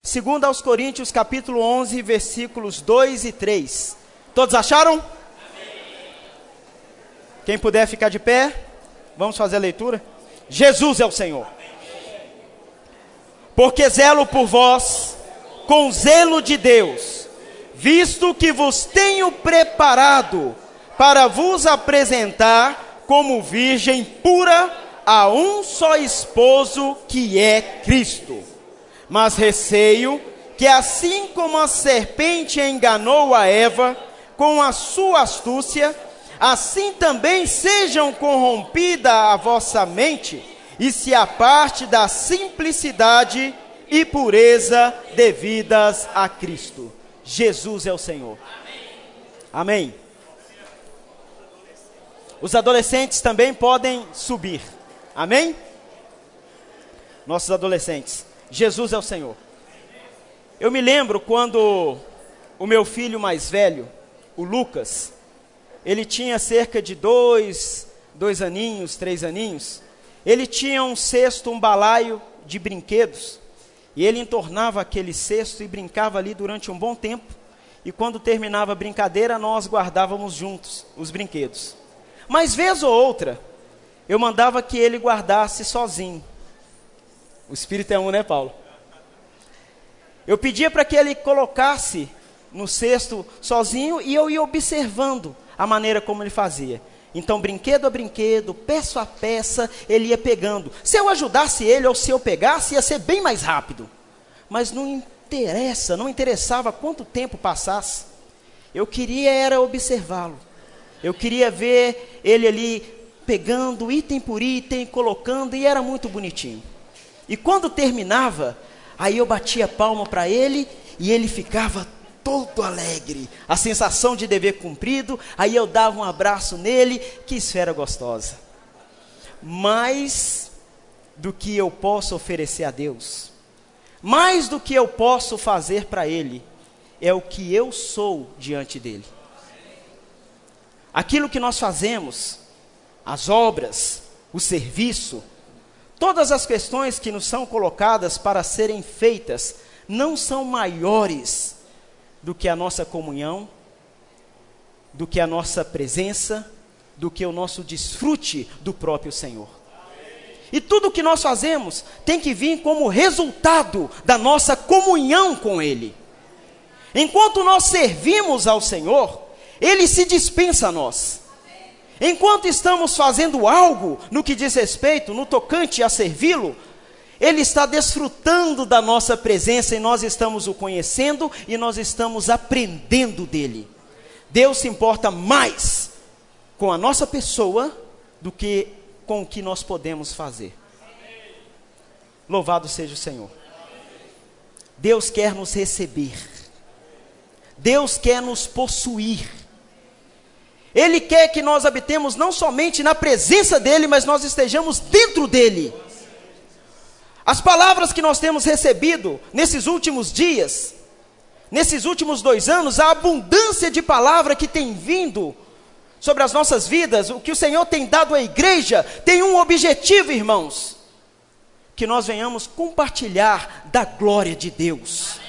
2 aos Coríntios, capítulo 11, versículos 2 e 3. Todos acharam? Amém. Quem puder ficar de pé, vamos fazer a leitura. Jesus é o Senhor. Porque zelo por vós com zelo de Deus, visto que vos tenho preparado para vos apresentar como virgem pura a um só esposo, que é Cristo. Mas receio que, assim como a serpente enganou a Eva com a sua astúcia, assim também sejam corrompida a vossa mente e se aparte da simplicidade e pureza devidas a Cristo. Jesus é o Senhor. Amém. Os adolescentes também podem subir. Amém? Nossos adolescentes. Jesus é o Senhor. Eu me lembro quando o meu filho mais velho, o Lucas, ele tinha cerca de 2 aninhos, 3 aninhos. Ele tinha um cesto, um balaio de brinquedos, e ele entornava aquele cesto e brincava ali durante um bom tempo, e quando terminava a brincadeira, nós guardávamos juntos os brinquedos. Mas vez ou outra, eu mandava que ele guardasse sozinho. O Espírito é um, né, Paulo? Eu pedia para que ele colocasse no cesto sozinho, e eu ia observando a maneira como ele fazia. Então, brinquedo a brinquedo, peça a peça, ele ia pegando. Se eu ajudasse ele ou se eu pegasse, ia ser bem mais rápido. Mas não interessava quanto tempo passasse. Eu queria era observá-lo. Eu queria ver ele ali pegando item por item, colocando, e era muito bonitinho. E quando terminava, aí eu batia palma para ele e ele ficava todo alegre, a sensação de dever cumprido. Aí eu dava um abraço nele, que esfera gostosa. Mais do que eu posso oferecer a Deus, mais do que eu posso fazer para Ele, é o que eu sou diante dEle. Aquilo que nós fazemos, as obras, o serviço, todas as questões que nos são colocadas para serem feitas, não são maiores do que a nossa comunhão, do que a nossa presença, do que o nosso desfrute do próprio Senhor. E tudo o que nós fazemos tem que vir como resultado da nossa comunhão com Ele. Enquanto nós servimos ao Senhor, Ele se dispensa a nós. Enquanto estamos fazendo algo no que diz respeito, no tocante a servi-lo, Ele está desfrutando da nossa presença e nós estamos o conhecendo e nós estamos aprendendo dEle. Deus se importa mais com a nossa pessoa do que com o que nós podemos fazer. Louvado seja o Senhor. Deus quer nos receber. Deus quer nos possuir. Ele quer que nós habitemos não somente na presença dEle, mas nós estejamos dentro dEle. As palavras que nós temos recebido nesses últimos dias, nesses últimos 2 anos, a abundância de palavra que tem vindo sobre as nossas vidas, o que o Senhor tem dado à igreja, tem um objetivo, irmãos: que nós venhamos compartilhar da glória de Deus.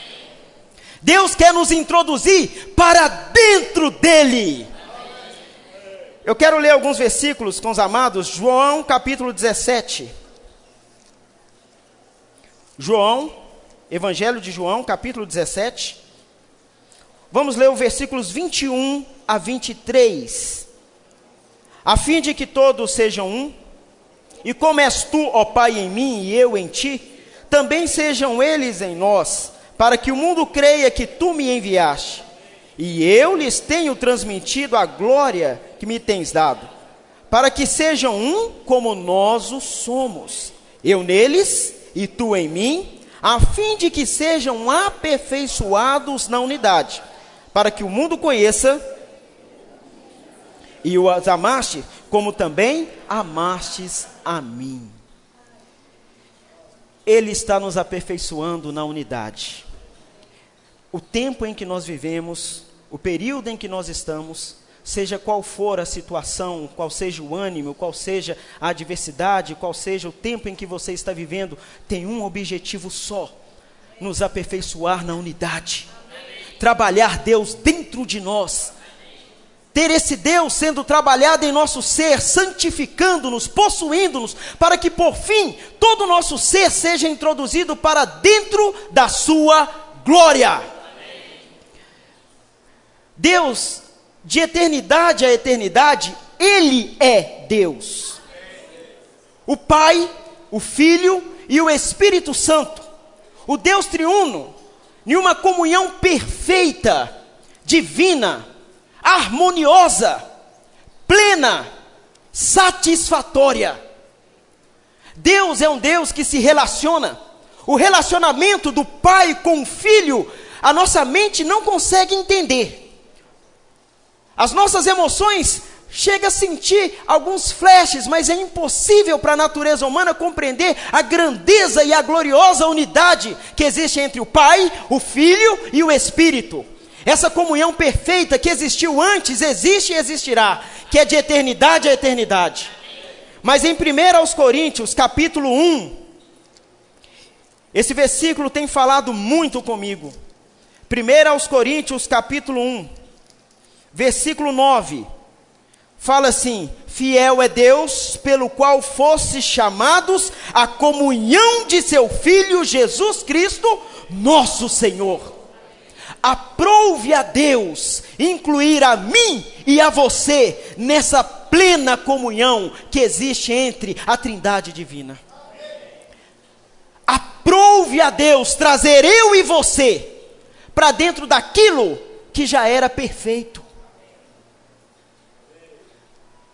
Deus quer nos introduzir para dentro dEle. Eu quero ler alguns versículos com os amados. João capítulo 17. João, Evangelho de João, capítulo 17. Vamos ler os versículos 21 a 23. A fim de que todos sejam um, e como és tu, ó Pai, em mim e eu em ti, também sejam eles em nós, para que o mundo creia que tu me enviaste. E eu lhes tenho transmitido a glória que me tens dado, para que sejam um como nós o somos, eu neles e tu em mim, a fim de que sejam aperfeiçoados na unidade, para que o mundo conheça e os amaste, como também amastes a mim. Ele está nos aperfeiçoando na unidade. O tempo em que nós vivemos, o período em que nós estamos, seja qual for a situação, qual seja o ânimo, qual seja a adversidade, qual seja o tempo em que você está vivendo, tem um objetivo só: nos aperfeiçoar na unidade, trabalhar Deus dentro de nós, ter esse Deus sendo trabalhado em nosso ser, santificando-nos, possuindo-nos, para que por fim, todo o nosso ser seja introduzido para dentro da sua glória. Deus, de eternidade a eternidade, Ele é Deus. O Pai, o Filho e o Espírito Santo, o Deus triuno, em uma comunhão perfeita, divina, harmoniosa, plena, satisfatória. Deus é um Deus que se relaciona. O relacionamento do Pai com o Filho, a nossa mente não consegue entender. As nossas emoções chegam a sentir alguns flashes, mas é impossível para a natureza humana compreender a grandeza e a gloriosa unidade que existe entre o Pai, o Filho e o Espírito. Essa comunhão perfeita que existiu antes, existe e existirá, que é de eternidade a eternidade. Mas em 1 Coríntios, capítulo 1, esse versículo tem falado muito comigo. 1 Coríntios, capítulo 1, versículo 9, fala assim: fiel é Deus, pelo qual fostes chamados à comunhão de seu Filho Jesus Cristo, nosso Senhor. Aprouve a Deus incluir a mim e a você nessa plena comunhão que existe entre a Trindade divina. Aprouve a Deus trazer eu e você para dentro daquilo que já era perfeito.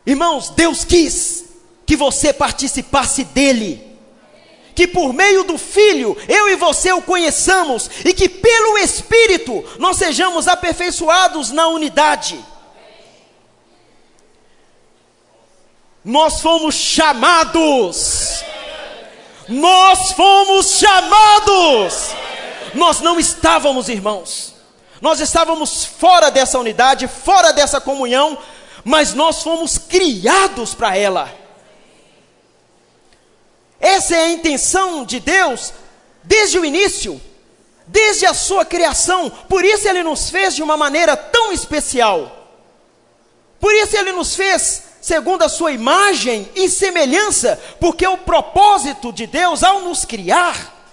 Irmãos, Deus quis que você participasse dele, que por meio do Filho, eu e você o conheçamos, e que pelo Espírito, nós sejamos aperfeiçoados na unidade. Nós fomos chamados, nós não estávamos, irmãos, nós estávamos fora dessa unidade, fora dessa comunhão, mas nós fomos criados para ela. Essa é a intenção de Deus desde o início, desde a sua criação. Por isso Ele nos fez de uma maneira tão especial. Por isso Ele nos fez segundo a sua imagem e semelhança, porque o propósito de Deus ao nos criar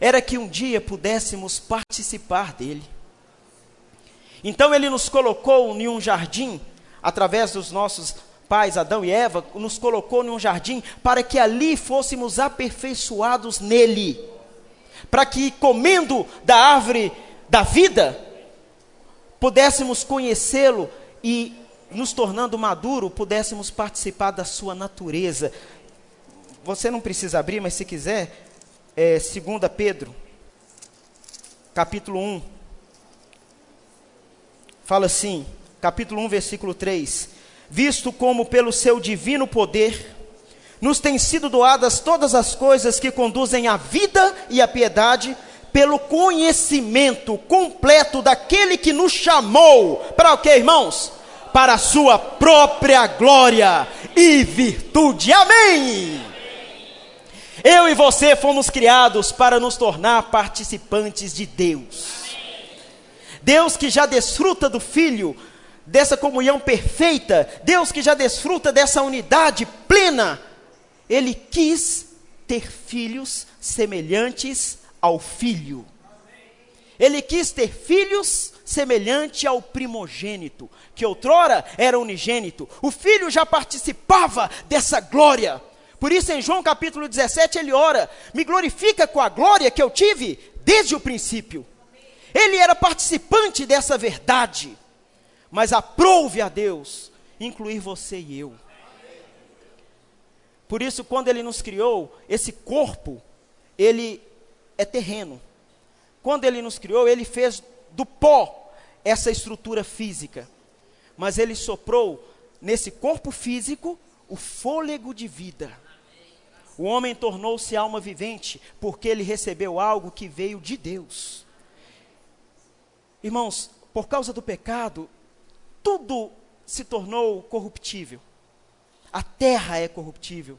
era que um dia pudéssemos participar dele. Então Ele nos colocou em um jardim, através dos nossos pais Adão e Eva, nos colocou em um jardim para que ali fôssemos aperfeiçoados nele, para que comendo da árvore da vida, pudéssemos conhecê-lo e nos tornando maduro, pudéssemos participar da sua natureza. Você não precisa abrir, mas se quiser, 2 Pedro, capítulo 1, fala assim, capítulo 1, versículo 3, visto como pelo seu divino poder, nos têm sido doadas todas as coisas que conduzem à vida e à piedade, pelo conhecimento completo daquele que nos chamou, para o que, irmãos? Para a sua própria glória e virtude, amém! Eu e você fomos criados para nos tornar participantes de Deus. Deus que já desfruta do Filho, dessa comunhão perfeita, Deus que já desfruta dessa unidade plena, Ele quis ter filhos semelhantes ao Filho. Ele quis ter filhos semelhante ao primogênito, que outrora era unigênito. O Filho já participava dessa glória. Por isso em João capítulo 17 ele ora: me glorifica com a glória que eu tive desde o princípio. Ele era participante dessa verdade, mas aprouve a Deus incluir você e eu. Por isso, quando Ele nos criou, esse corpo, ele é terreno. Quando Ele nos criou, Ele fez do pó essa estrutura física. Mas Ele soprou nesse corpo físico o fôlego de vida. O homem tornou-se alma vivente, porque ele recebeu algo que veio de Deus. Irmãos, por causa do pecado, tudo se tornou corruptível. A terra é corruptível.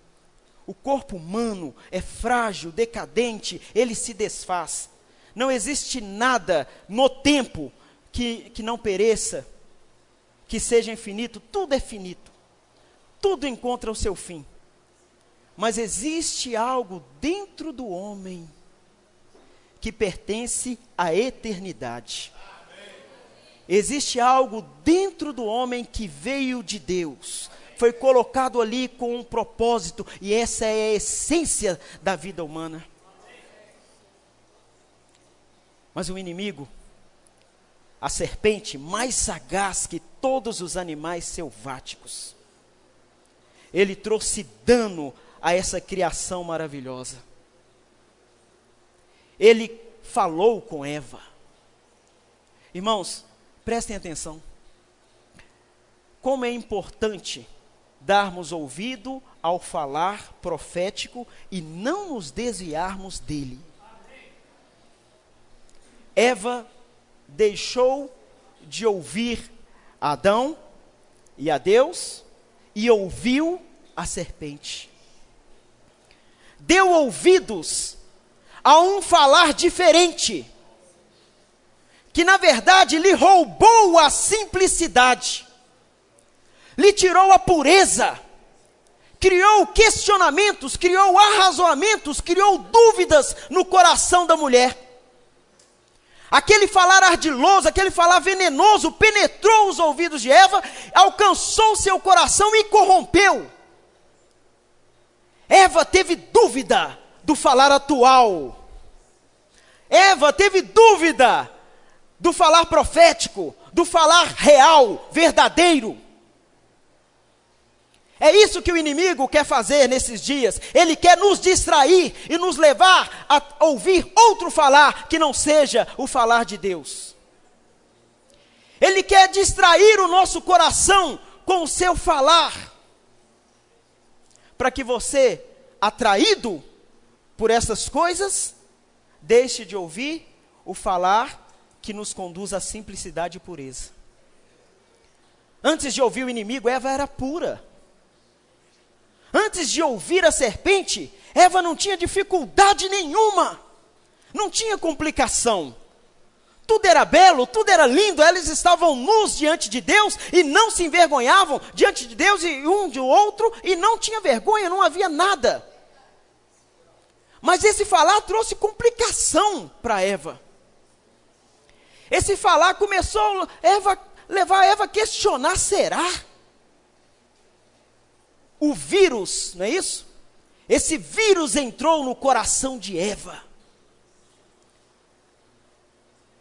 O corpo humano é frágil, decadente, ele se desfaz. Não existe nada no tempo que não pereça, que seja infinito. Tudo é finito. Tudo encontra o seu fim. Mas existe algo dentro do homem que pertence à eternidade. Existe algo dentro do homem que veio de Deus, foi colocado ali com um propósito, e essa é a essência da vida humana. Mas o inimigo, a serpente mais sagaz que todos os animais selváticos, ele trouxe dano a essa criação maravilhosa. Ele falou com Eva. Irmãos, prestem atenção. Como é importante darmos ouvido ao falar profético e não nos desviarmos dele. Eva deixou de ouvir Adão e a Deus e ouviu a serpente. Deu ouvidos a um falar diferente, que na verdade lhe roubou a simplicidade, lhe tirou a pureza, criou questionamentos, criou arrazoamentos, criou dúvidas no coração da mulher. Aquele falar ardiloso, aquele falar venenoso, penetrou os ouvidos de Eva, alcançou seu coração e corrompeu. Eva teve dúvida do falar atual. Eva teve dúvida do falar profético, do falar real, verdadeiro. É isso que o inimigo quer fazer nesses dias. Ele quer nos distrair e nos levar a ouvir outro falar que não seja o falar de Deus. Ele quer distrair o nosso coração com o seu falar, para que você, atraído por essas coisas, deixe de ouvir o falar que nos conduz à simplicidade e pureza. Antes de ouvir o inimigo, Eva era pura. Antes de ouvir a serpente, Eva não tinha dificuldade nenhuma, não tinha complicação. Tudo era belo, tudo era lindo, eles estavam nus diante de Deus e não se envergonhavam diante de Deus e um de outro, e não tinha vergonha, não havia nada. Mas esse falar trouxe complicação para Eva. Esse falar começou a levar Eva a questionar: será? O vírus, não é isso? Esse vírus entrou no coração de Eva.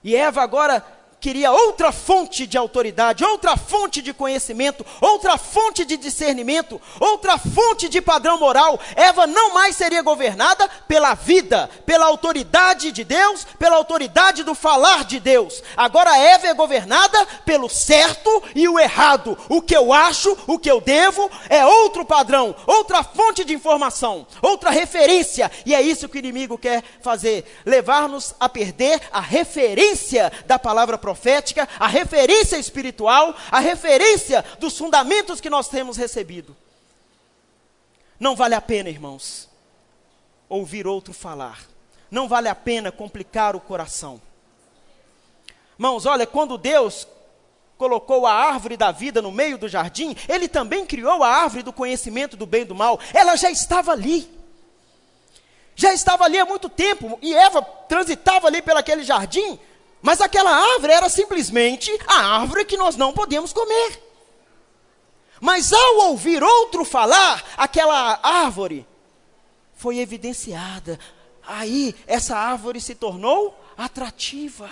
E Eva agora queria outra fonte de autoridade, outra fonte de conhecimento, outra fonte de discernimento, outra fonte de padrão moral. Eva não mais seria governada pela vida, pela autoridade de Deus, pela autoridade do falar de Deus. Agora Eva é governada pelo certo e o errado. O que eu acho, o que eu devo, é outro padrão, outra fonte de informação, outra referência. E é isso que o inimigo quer fazer, levar-nos a perder a referência da palavra profética, a referência espiritual, a referência dos fundamentos que nós temos recebido. Não vale a pena, irmãos, ouvir outro falar. Não vale a pena complicar o coração. Irmãos, olha, quando Deus colocou a árvore da vida no meio do jardim, Ele também criou a árvore do conhecimento do bem e do mal. Ela já estava ali. Já estava ali há muito tempo, e Eva transitava ali pelaquele jardim. Mas aquela árvore era simplesmente a árvore que nós não podíamos comer. Mas ao ouvir outro falar, aquela árvore foi evidenciada. Aí essa árvore se tornou atrativa.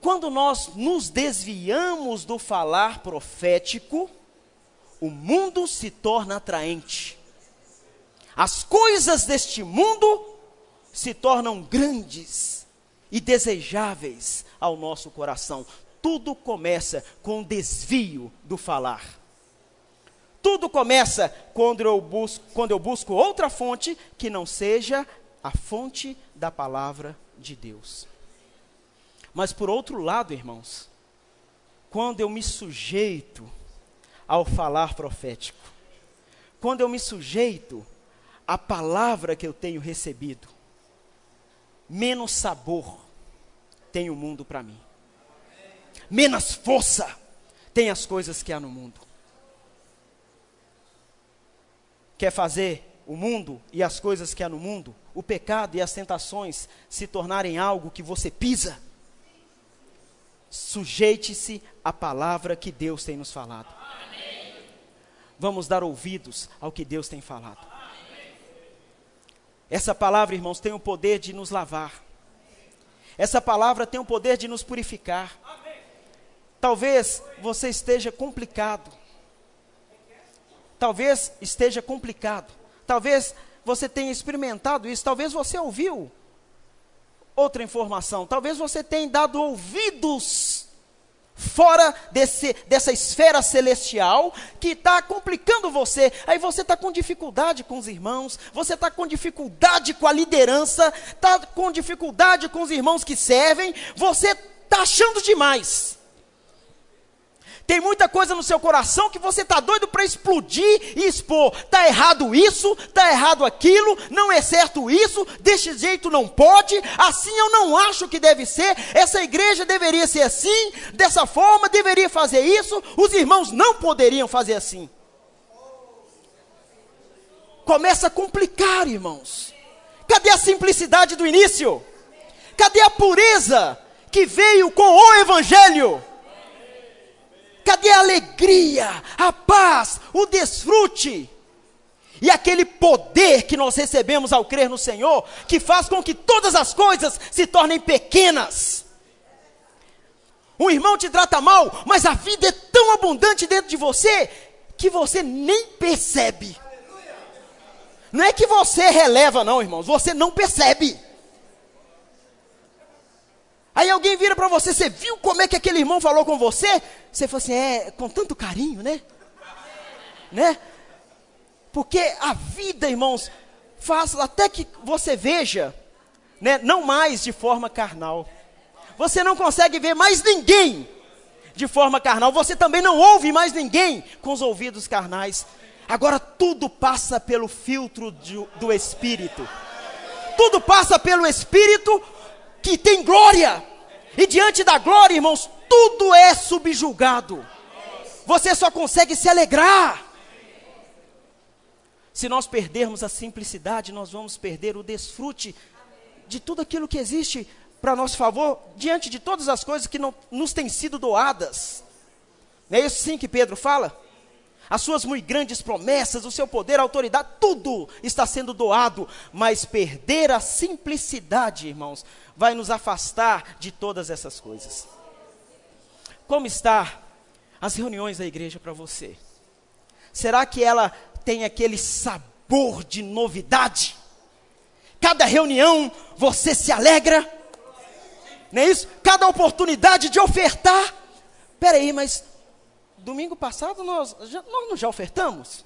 Quando nós nos desviamos do falar profético, o mundo se torna atraente. As coisas deste mundo se tornam grandes e desejáveis ao nosso coração. Tudo começa com o desvio do falar. Tudo começa quando eu busco outra fonte que não seja a fonte da palavra de Deus. Mas por outro lado, irmãos, quando eu me sujeito ao falar profético, quando eu me sujeito à palavra que eu tenho recebido, menos sabor tem o mundo para mim. Menos força tem as coisas que há no mundo. Quer fazer o mundo e as coisas que há no mundo, o pecado e as tentações se tornarem algo que você pisa? Sujeite-se à palavra que Deus tem nos falado. Amém. Vamos dar ouvidos ao que Deus tem falado. Amém. Essa palavra, irmãos, tem o poder de nos lavar. Essa palavra tem o poder de nos purificar. Amém. Talvez você esteja complicado. Talvez esteja complicado. Talvez você tenha experimentado isso. Talvez você ouviu outra informação. Talvez você tenha dado ouvidos fora dessa esfera celestial que está complicando você. Aí você está com dificuldade com os irmãos. Você está com dificuldade com a liderança. Está com dificuldade com os irmãos que servem. Você está achando demais. Tem muita coisa no seu coração que você está doido para explodir e expor. Está errado isso, está errado aquilo, não é certo isso, desse jeito não pode, assim eu não acho que deve ser, essa igreja deveria ser assim, dessa forma, deveria fazer isso, os irmãos não poderiam fazer assim. Começa a complicar, irmãos. Cadê a simplicidade do início? Cadê a pureza que veio com o evangelho? Cadê a alegria, a paz, o desfrute? E aquele poder que nós recebemos ao crer no Senhor, que faz com que todas as coisas se tornem pequenas. Um irmão te trata mal, mas a vida é tão abundante dentro de você, que você nem percebe. Não é que você releva não, irmãos, você não percebe. Aí alguém vira para você, você viu como é que aquele irmão falou com você? Você fala assim, com tanto carinho, né? Porque a vida, irmãos, faz até que você veja, né, não mais de forma carnal. Você não consegue ver mais ninguém de forma carnal. Você também não ouve mais ninguém com os ouvidos carnais. Agora tudo passa pelo filtro do Espírito. Tudo passa pelo Espírito que tem glória. E diante da glória, irmãos, tudo é subjugado. Você só consegue se alegrar. Se nós perdermos a simplicidade, nós vamos perder o desfrute de tudo aquilo que existe para nosso favor, diante de todas as coisas que não nos têm sido doadas. Não é isso sim que Pedro fala? As suas muito grandes promessas, o seu poder, a autoridade, tudo está sendo doado. Mas perder a simplicidade, irmãos, vai nos afastar de todas essas coisas. Como está as reuniões da igreja para você? Será que ela tem aquele sabor de novidade? Cada reunião você se alegra? Não é isso? Cada oportunidade de ofertar. Peraí, mas domingo passado nós não já ofertamos?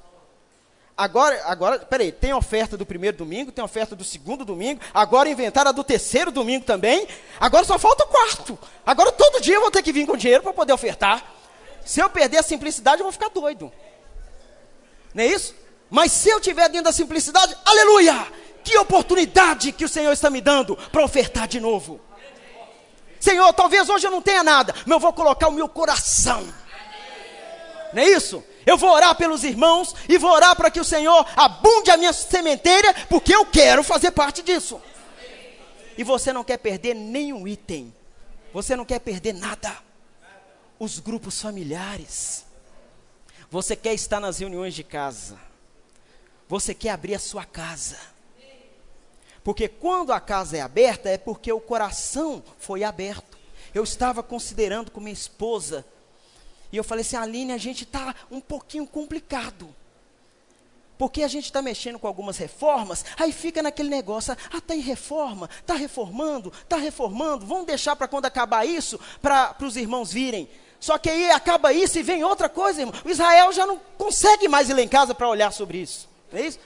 Agora, peraí, tem oferta do primeiro domingo, tem oferta do segundo domingo, agora inventaram a do terceiro domingo também, agora só falta o quarto. Agora todo dia eu vou ter que vir com dinheiro para poder ofertar. Se eu perder a simplicidade, eu vou ficar doido. Não é isso? Mas se eu estiver dentro da simplicidade, aleluia! Que oportunidade que o Senhor está me dando para ofertar de novo. Senhor, talvez hoje eu não tenha nada, mas eu vou colocar o meu coração. Não é isso? Eu vou orar pelos irmãos e vou orar para que o Senhor abunde a minha sementeira, porque eu quero fazer parte disso. E você não quer perder nenhum item. Você não quer perder nada. Os grupos familiares. Você quer estar nas reuniões de casa. Você quer abrir a sua casa. Porque quando a casa é aberta, é porque o coração foi aberto. Eu estava considerando com minha esposa, e eu falei assim, Aline, a gente está um pouquinho complicado. Porque a gente está mexendo com algumas reformas, aí fica naquele negócio, está em reforma, está reformando, vamos deixar para quando acabar isso, para os irmãos virem. Só que aí acaba isso e vem outra coisa, irmão. O Israel já não consegue mais ir lá em casa para olhar sobre isso. Não é isso?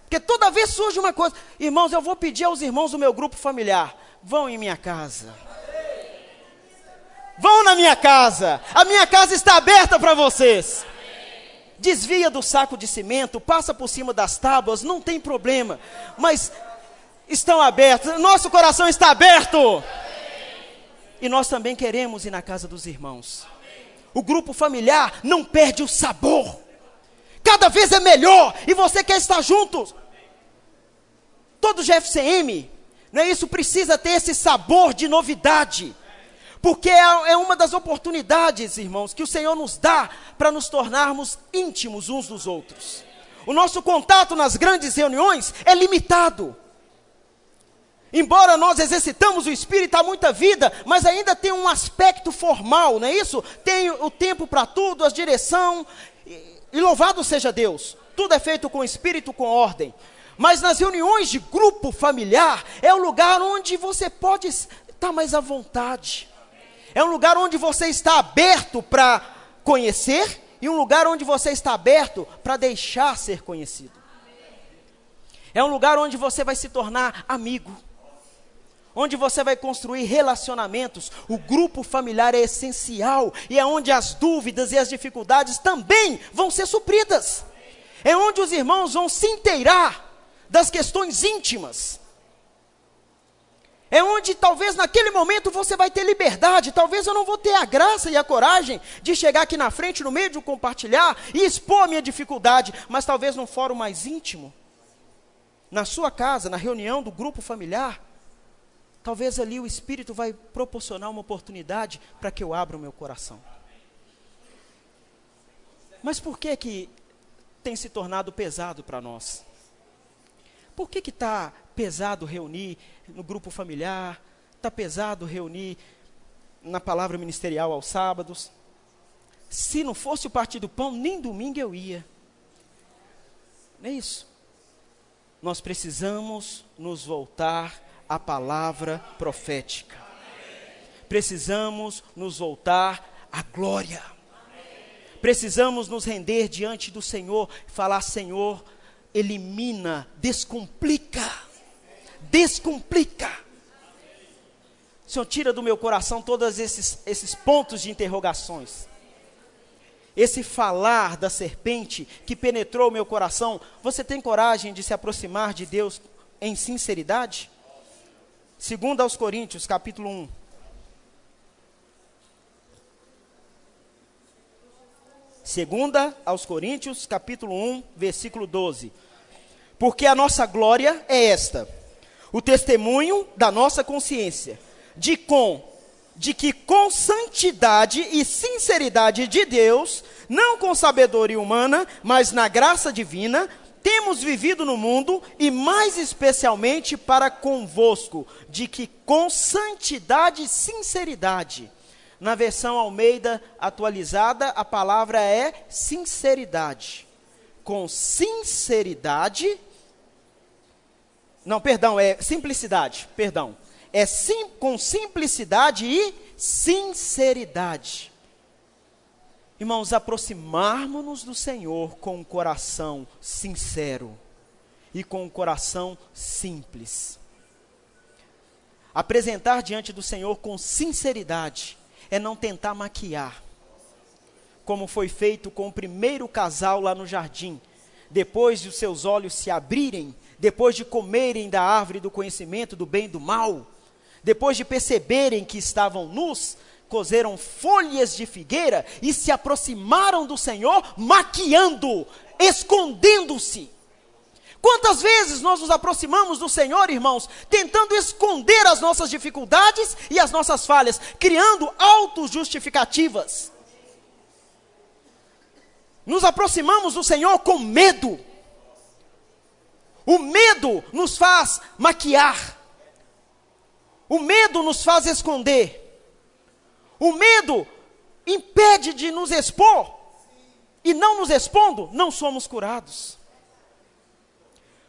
Porque toda vez surge uma coisa. Irmãos, eu vou pedir aos irmãos do meu grupo familiar, vão em minha casa. Vão na minha casa. A minha casa está aberta para vocês. Desvia do saco de cimento, passa por cima das tábuas, não tem problema. Mas estão abertos, nosso coração está aberto. E nós também queremos ir na casa dos irmãos. O grupo familiar não perde o sabor. Cada vez é melhor e você quer estar junto. Todo GFCM, não é isso? Precisa ter esse sabor de novidade. Porque é uma das oportunidades, irmãos, que o Senhor nos dá para nos tornarmos íntimos uns dos outros. O nosso contato nas grandes reuniões é limitado. Embora nós exercitamos o Espírito há muita vida, mas ainda tem um aspecto formal, não é isso? Tem o tempo para tudo, a direção, e louvado seja Deus. Tudo é feito com Espírito, com ordem. Mas nas reuniões de grupo familiar, é o lugar onde você pode estar mais à vontade. É um lugar onde você está aberto para conhecer e um lugar onde você está aberto para deixar ser conhecido. É um lugar onde você vai se tornar amigo, onde você vai construir relacionamentos. O grupo familiar é essencial e é onde as dúvidas e as dificuldades também vão ser supridas. É onde os irmãos vão se inteirar das questões íntimas. É onde talvez naquele momento você vai ter liberdade. Talvez eu não vou ter a graça e a coragem de chegar aqui na frente, no meio de compartilhar e expor a minha dificuldade. Mas talvez num fórum mais íntimo, na sua casa, na reunião do grupo familiar, talvez ali o Espírito vai proporcionar uma oportunidade para que eu abra o meu coração. Mas por que tem se tornado pesado para nós? Por que está pesado reunir no grupo familiar? Está pesado reunir na palavra ministerial aos sábados? Se não fosse o partir do pão, nem domingo eu ia. Não é isso? Nós precisamos nos voltar à palavra profética. Precisamos nos voltar à glória. Precisamos nos render diante do Senhor e falar: Senhor, elimina, descomplica. Senhor, tira do meu coração todos esses pontos de interrogações. Esse falar da serpente que penetrou o meu coração. Você tem coragem de se aproximar de Deus em sinceridade? 2 aos Coríntios, capítulo 1. Segunda aos Coríntios, capítulo 1, versículo 12. Porque a nossa glória é esta: o testemunho da nossa consciência, de que com santidade e sinceridade de Deus, não com sabedoria humana, mas na graça divina, temos vivido no mundo, e mais especialmente para convosco, de que com santidade e sinceridade. Na versão Almeida atualizada, a palavra é sinceridade. Com sinceridade, não, perdão, é simplicidade, perdão. Com simplicidade e sinceridade. Irmãos, aproximarmos-nos do Senhor com um coração sincero e com um coração simples. Apresentar diante do Senhor com sinceridade é não tentar maquiar, como foi feito com o primeiro casal lá no jardim. Depois de os seus olhos se abrirem, depois de comerem da árvore do conhecimento do bem e do mal, depois de perceberem que estavam nus, coseram folhas de figueira e se aproximaram do Senhor maquiando, escondendo-se. Quantas vezes nós nos aproximamos do Senhor, irmãos, tentando esconder as nossas dificuldades e as nossas falhas, criando autojustificativas. Nos aproximamos do Senhor com medo. O medo nos faz maquiar. O medo nos faz esconder. O medo impede de nos expor. E não nos expondo, não somos curados.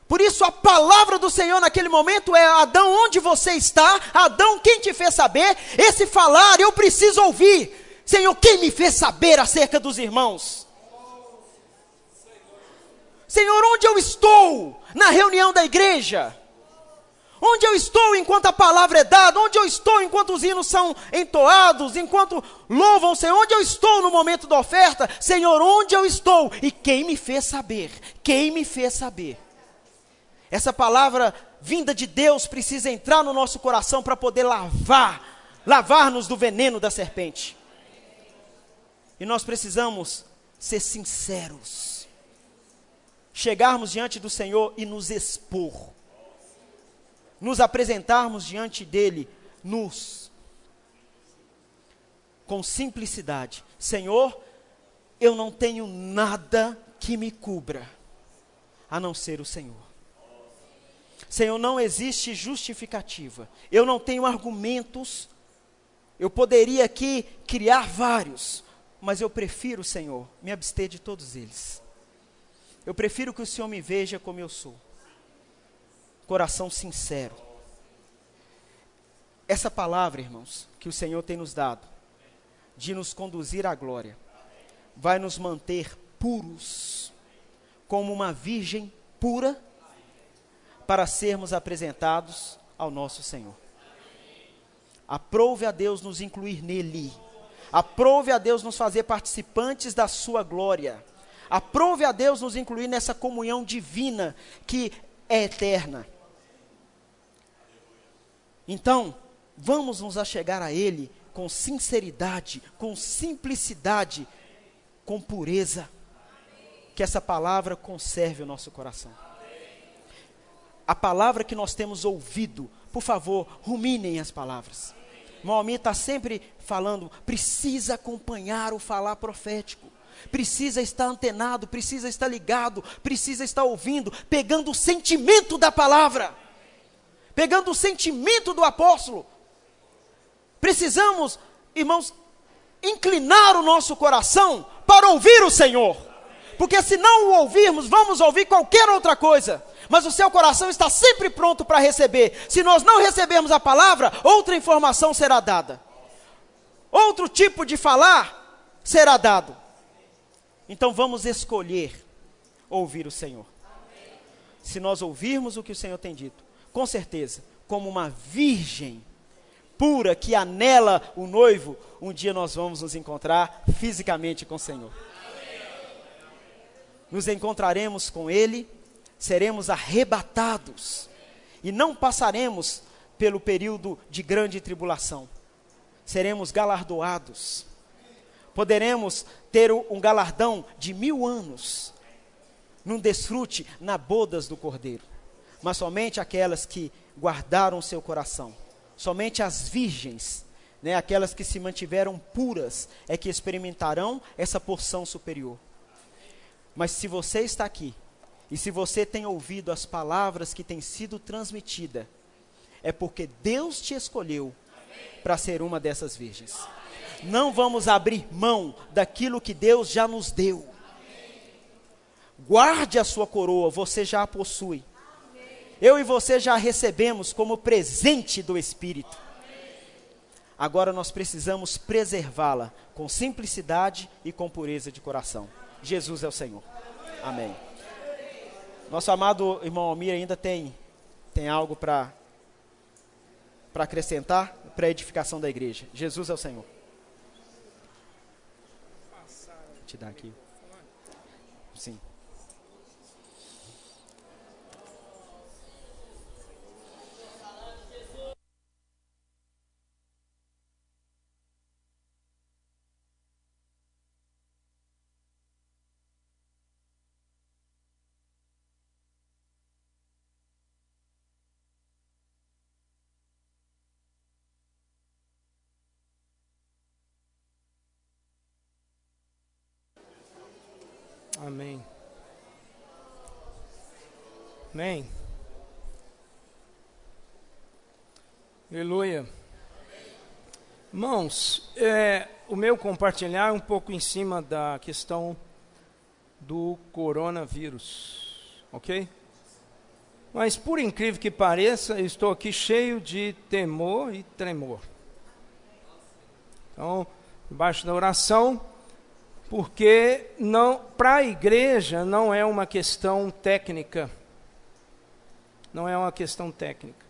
Por isso a palavra do Senhor naquele momento é: Adão, onde você está? Adão, quem te fez saber? Esse falar eu preciso ouvir. Senhor, quem me fez saber acerca dos irmãos? Senhor, onde eu estou na reunião da igreja? Onde eu estou enquanto a palavra é dada? Onde eu estou enquanto os hinos são entoados? Enquanto louvam o Senhor? Onde eu estou no momento da oferta? Senhor, onde eu estou? E quem me fez saber? Quem me fez saber? Essa palavra vinda de Deus precisa entrar no nosso coração para poder lavar-nos do veneno da serpente. E nós precisamos ser sinceros, chegarmos diante do Senhor e nos expor, nos apresentarmos diante dele nus, com simplicidade. Senhor, eu não tenho nada que me cubra, a não ser o Senhor. Senhor, não existe justificativa, eu não tenho argumentos, eu poderia aqui criar vários, mas eu prefiro, Senhor, me abster de todos eles. Eu prefiro que o Senhor me veja como eu sou. Coração sincero. Essa palavra, irmãos, que o Senhor tem nos dado, de nos conduzir à glória, vai nos manter puros, como uma virgem pura, para sermos apresentados ao nosso Senhor. Aprove a Deus nos incluir nele. Aprove a Deus nos fazer participantes da sua glória. Aprove a Deus nos incluir nessa comunhão divina que é eterna. Então, vamos nos achegar a Ele com sinceridade, com simplicidade, com pureza. Que essa palavra conserve o nosso coração. A palavra que nós temos ouvido, por favor, ruminem as palavras. Moami está sempre falando, precisa acompanhar o falar profético, precisa estar antenado, precisa estar ligado, precisa estar ouvindo, pegando o sentimento da palavra, pegando o sentimento do apóstolo. Precisamos, irmãos, inclinar o nosso coração para ouvir o Senhor, porque se não o ouvirmos, vamos ouvir qualquer outra coisa. Mas o seu coração está sempre pronto para receber. Se nós não recebermos a palavra, outra informação será dada. Outro tipo de falar será dado. Então vamos escolher ouvir o Senhor. Se nós ouvirmos o que o Senhor tem dito, com certeza, como uma virgem pura que anela o noivo, um dia nós vamos nos encontrar fisicamente com o Senhor. Nos encontraremos com Ele, seremos arrebatados e não passaremos pelo período de grande tribulação. Seremos galardoados. Poderemos ter um galardão de 1000 anos num desfrute na bodas do Cordeiro. Mas somente aquelas que guardaram seu coração, somente as virgens, aquelas que se mantiveram puras, é que experimentarão essa porção superior. Mas se você está aqui, e se você tem ouvido as palavras que têm sido transmitidas, é porque Deus te escolheu para ser uma dessas virgens. Não vamos abrir mão daquilo que Deus já nos deu. Guarde a sua coroa, você já a possui. Eu e você já a recebemos como presente do Espírito. Agora nós precisamos preservá-la com simplicidade e com pureza de coração. Jesus é o Senhor. Amém. Nosso amado irmão Almir ainda tem algo para acrescentar para a edificação da igreja. Jesus é o Senhor. Vou te dar aqui. Sim. Amém. Amém. Aleluia. Irmãos, o meu compartilhar é um pouco em cima da questão do coronavírus, ok? Mas por incrível que pareça, eu estou aqui cheio de temor e tremor. Então, debaixo da oração, porque para a igreja não é uma questão técnica. Não é uma questão técnica.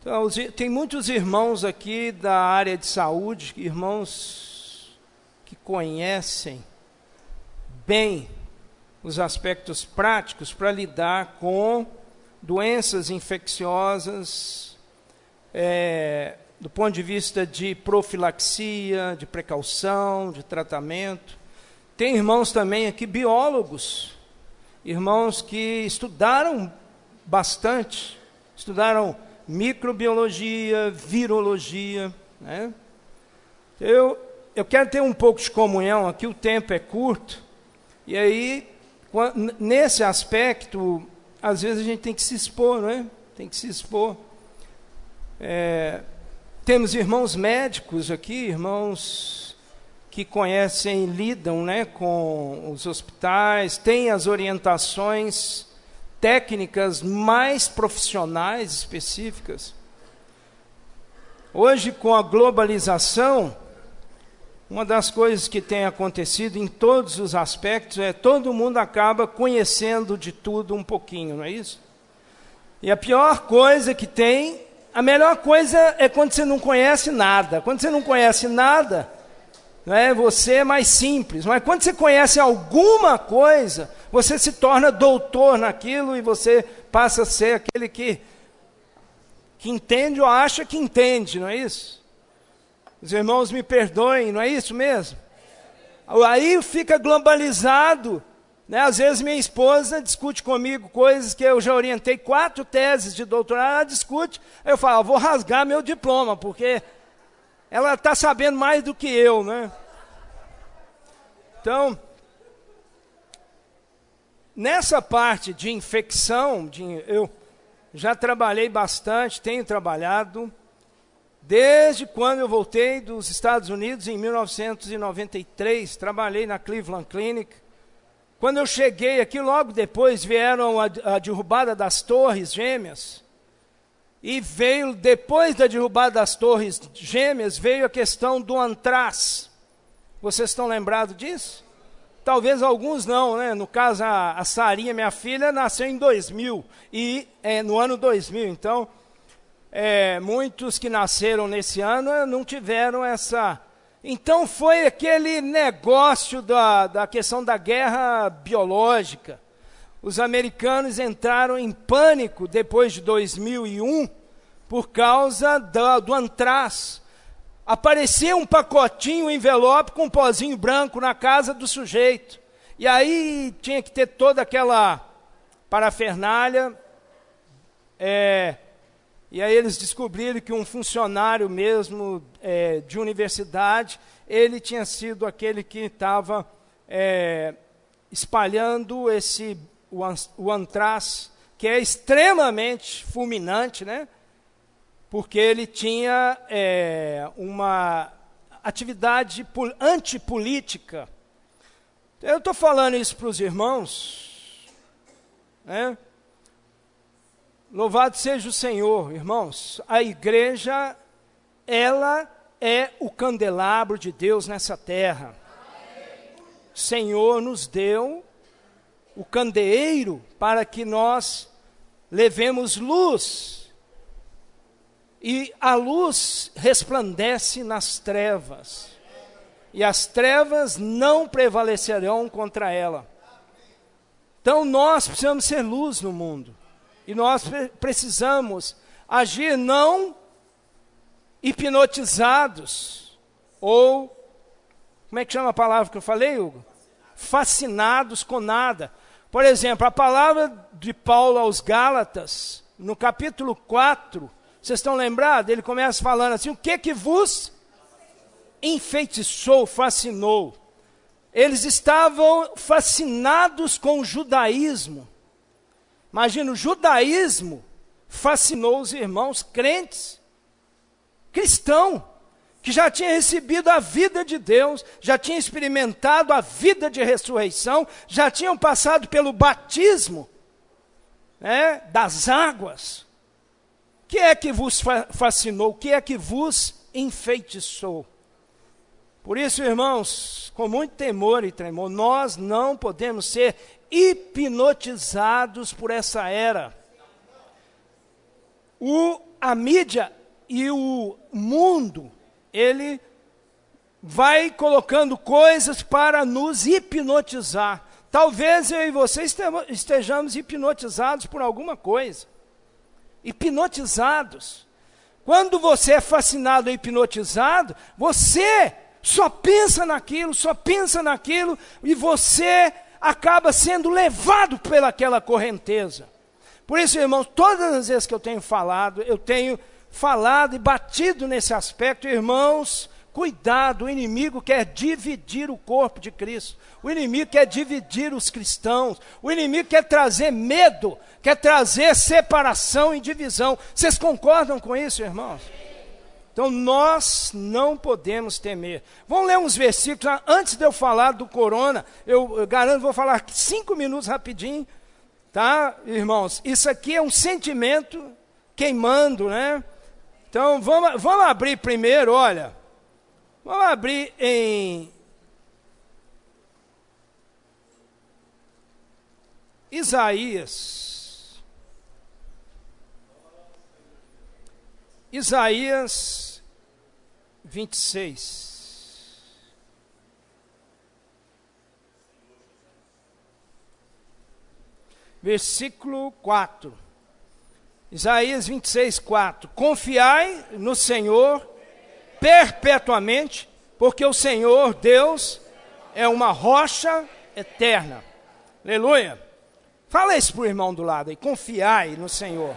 Então, tem muitos irmãos aqui da área de saúde, irmãos que conhecem bem os aspectos práticos para lidar com doenças infecciosas, do ponto de vista de profilaxia, de precaução, de tratamento. Tem irmãos também aqui, biólogos, irmãos que estudaram bastante, estudaram microbiologia, virologia, né? Eu quero ter um pouco de comunhão aqui, o tempo é curto, e aí, nesse aspecto, às vezes a gente tem que se expor, né? Tem que se expor. Temos irmãos médicos aqui, irmãos que conhecem, lidam, né, com os hospitais, têm as orientações técnicas mais profissionais, específicas. Hoje, com a globalização, uma das coisas que tem acontecido em todos os aspectos todo mundo acaba conhecendo de tudo um pouquinho, não é isso? E a pior coisa que tem, a melhor coisa é quando você não conhece nada. Quando você não conhece nada, você é mais simples. Mas quando você conhece alguma coisa, você se torna doutor naquilo e você passa a ser aquele que entende ou acha que entende, não é isso? Os irmãos me perdoem, não é isso mesmo? Aí fica globalizado, né? Às vezes minha esposa discute comigo coisas que eu já orientei 4 teses de doutorado, ela discute, aí eu falo, vou rasgar meu diploma, porque ela está sabendo mais do que eu, né? Então, nessa parte de infecção, eu já trabalhei bastante, tenho trabalhado, desde quando eu voltei dos Estados Unidos, em 1993, trabalhei na Cleveland Clinic. Quando eu cheguei aqui, logo depois vieram a derrubada das Torres Gêmeas, e veio, depois da derrubada das Torres Gêmeas, veio a questão do antrax. Vocês estão lembrados disso? Talvez alguns não, né? No caso, a Sarinha, minha filha, nasceu em 2000, no ano 2000. Então, muitos que nasceram nesse ano não tiveram essa... Então, foi aquele negócio da questão da guerra biológica. Os americanos entraram em pânico depois de 2001 por causa do antrax. Aparecia um pacotinho, um envelope com um pozinho branco na casa do sujeito. E aí tinha que ter toda aquela parafernália. E aí eles descobriram que um funcionário mesmo de universidade, ele tinha sido aquele que estava espalhando o antrax, que é extremamente fulminante, né? Porque ele tinha uma atividade antipolítica. Eu estou falando isso para os irmãos, né? Louvado seja o Senhor, irmãos. A igreja, ela é o candelabro de Deus nessa terra. O Senhor nos deu o candeeiro para que nós levemos luz. E a luz resplandece nas trevas. E as trevas não prevalecerão contra ela. Então nós precisamos ser luz no mundo. E nós precisamos agir não hipnotizados, ou, como é que chama a palavra que eu falei, Hugo? Fascinados com nada. Por exemplo, a palavra de Paulo aos Gálatas, no capítulo 4, vocês estão lembrados? Ele começa falando assim, o que vos enfeitiçou, fascinou? Eles estavam fascinados com o judaísmo. Imagina, o judaísmo fascinou os irmãos crentes, cristão, que já tinha recebido a vida de Deus, já tinha experimentado a vida de ressurreição, já tinham passado pelo batismo, né, das águas. O que é que vos fascinou? O que é que vos enfeitiçou? Por isso, irmãos, com muito temor e tremor, nós não podemos ser hipnotizados por essa era. A mídia e o mundo, ele vai colocando coisas para nos hipnotizar. Talvez eu e você estejamos hipnotizados por alguma coisa. Hipnotizados. Quando você é fascinado e hipnotizado, você só pensa naquilo, e você acaba sendo levado pelaquela correnteza. Por isso, irmãos, todas as vezes que eu tenho falado e batido nesse aspecto, irmãos, cuidado, o inimigo quer dividir o corpo de Cristo, o inimigo quer dividir os cristãos, o inimigo quer trazer medo, quer trazer separação e divisão. Vocês concordam com isso, irmãos? Então nós não podemos temer. Vamos ler uns versículos, antes de eu falar do corona, eu garanto, vou falar 5 minutos rapidinho, tá, irmãos? Isso aqui é um sentimento queimando, né? Então vamos abrir primeiro, olha. Vamos abrir em Isaías 26. Versículo 4. Isaías 26, 4. Confiai no Senhor perpetuamente, porque o Senhor Deus é uma rocha eterna. Aleluia. Fala isso para o irmão do lado aí. Confiai no Senhor.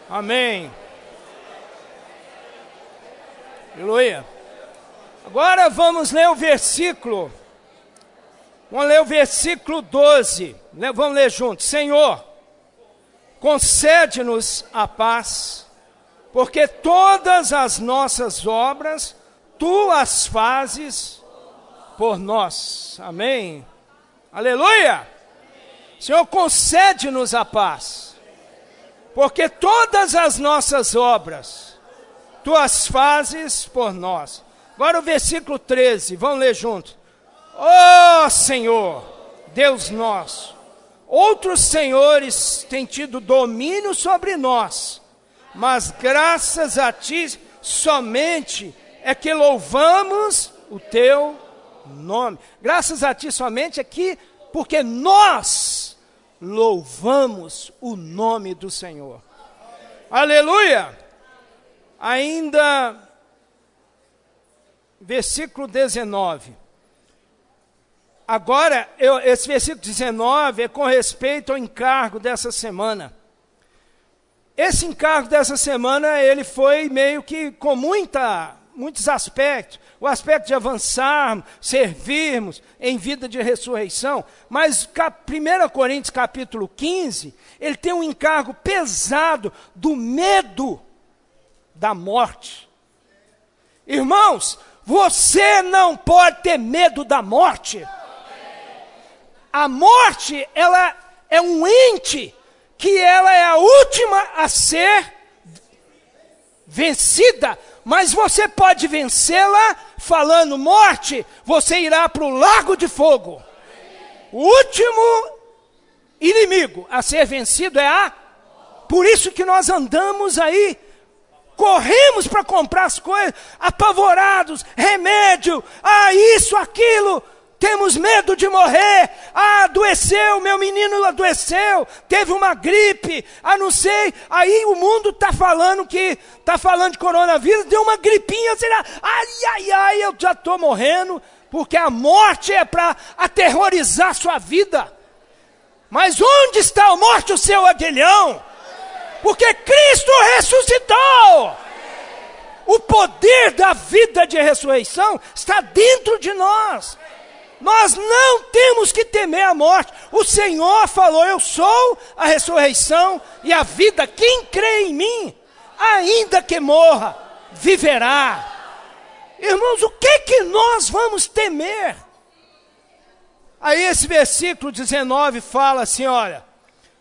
Amém. Aleluia. Agora vamos ler o versículo. Vamos ler o versículo 12. Vamos ler juntos. Senhor, concede-nos a paz, porque todas as nossas obras, Tu as fazes por nós. Amém. Aleluia. Senhor, concede-nos a paz, porque todas as nossas obras, Tu as fazes por nós. Agora o versículo 13, vamos ler juntos. Ó Senhor, Deus nosso, outros senhores têm tido domínio sobre nós, mas graças a Ti somente é que louvamos o Teu nome. Graças a Ti somente é que, porque nós louvamos o nome do Senhor. Aleluia! Ainda, versículo 19. Agora, esse versículo 19 é com respeito ao encargo dessa semana. Esse encargo dessa semana, ele foi meio que com muitos aspectos. O aspecto de avançarmos, servirmos em vida de ressurreição. Mas 1 Coríntios capítulo 15, ele tem um encargo pesado do medo da morte. Irmãos, você não pode ter medo da morte. A morte, ela é um ente que ela é a última a ser vencida, mas você pode vencê-la falando: morte, você irá para o lago de fogo. O último inimigo a ser vencido é por isso que nós andamos aí, corremos para comprar as coisas, apavorados, remédio, isso, aquilo. Temos medo de morrer. Adoeceu, meu menino adoeceu, teve uma gripe, não sei. Aí o mundo está falando de coronavírus, deu uma gripinha, será? Ai, eu já estou morrendo, porque a morte é para aterrorizar a sua vida. Mas onde está a morte, o seu aguilhão? Porque Cristo ressuscitou. O poder da vida de ressurreição está dentro de nós. Nós não temos que temer a morte. O Senhor falou: eu sou a ressurreição e a vida. Quem crê em mim, ainda que morra, viverá. Irmãos, o que nós vamos temer? Aí esse versículo 19 fala assim, olha: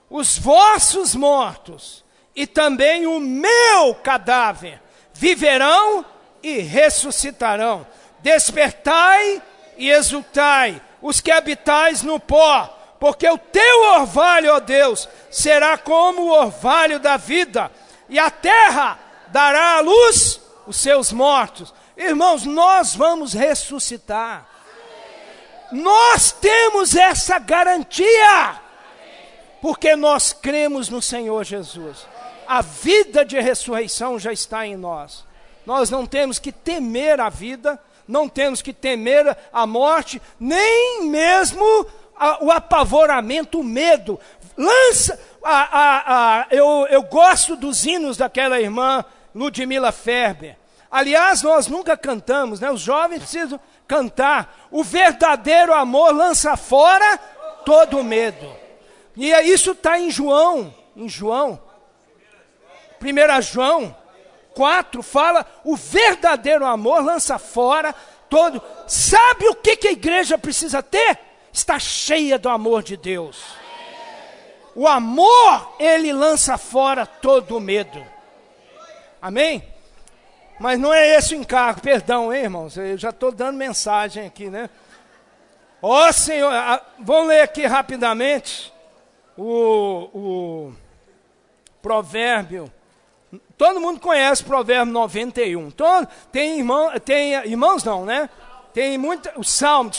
os vossos mortos e também o meu cadáver viverão e ressuscitarão. Despertai e exultai, os que habitais no pó, porque o teu orvalho, ó Deus, será como o orvalho da vida. e a terra dará à luz os seus mortos. Irmãos, nós vamos ressuscitar. Nós temos essa garantia, porque nós cremos no Senhor Jesus. A vida de ressurreição já está em nós. Nós não temos que temer a vida, não temos que temer a morte, nem mesmo o apavoramento, o medo. Eu gosto dos hinos daquela irmã Ludmila Ferber. Aliás, nós nunca cantamos, né? Os jovens precisam cantar. O verdadeiro amor lança fora todo medo. E isso está em João. 1 João 4 fala, o verdadeiro amor lança fora todo. Sabe o que a igreja precisa ter? Está cheia do amor de Deus. O amor, ele lança fora todo o medo. Amém? Mas não é esse o encargo, perdão, hein, irmãos? Eu já estou dando mensagem aqui, né? Ó Senhor, vamos ler aqui rapidamente o provérbio. Todo mundo conhece o provérbio 91. Tem irmãos não, né? Tem o Salmo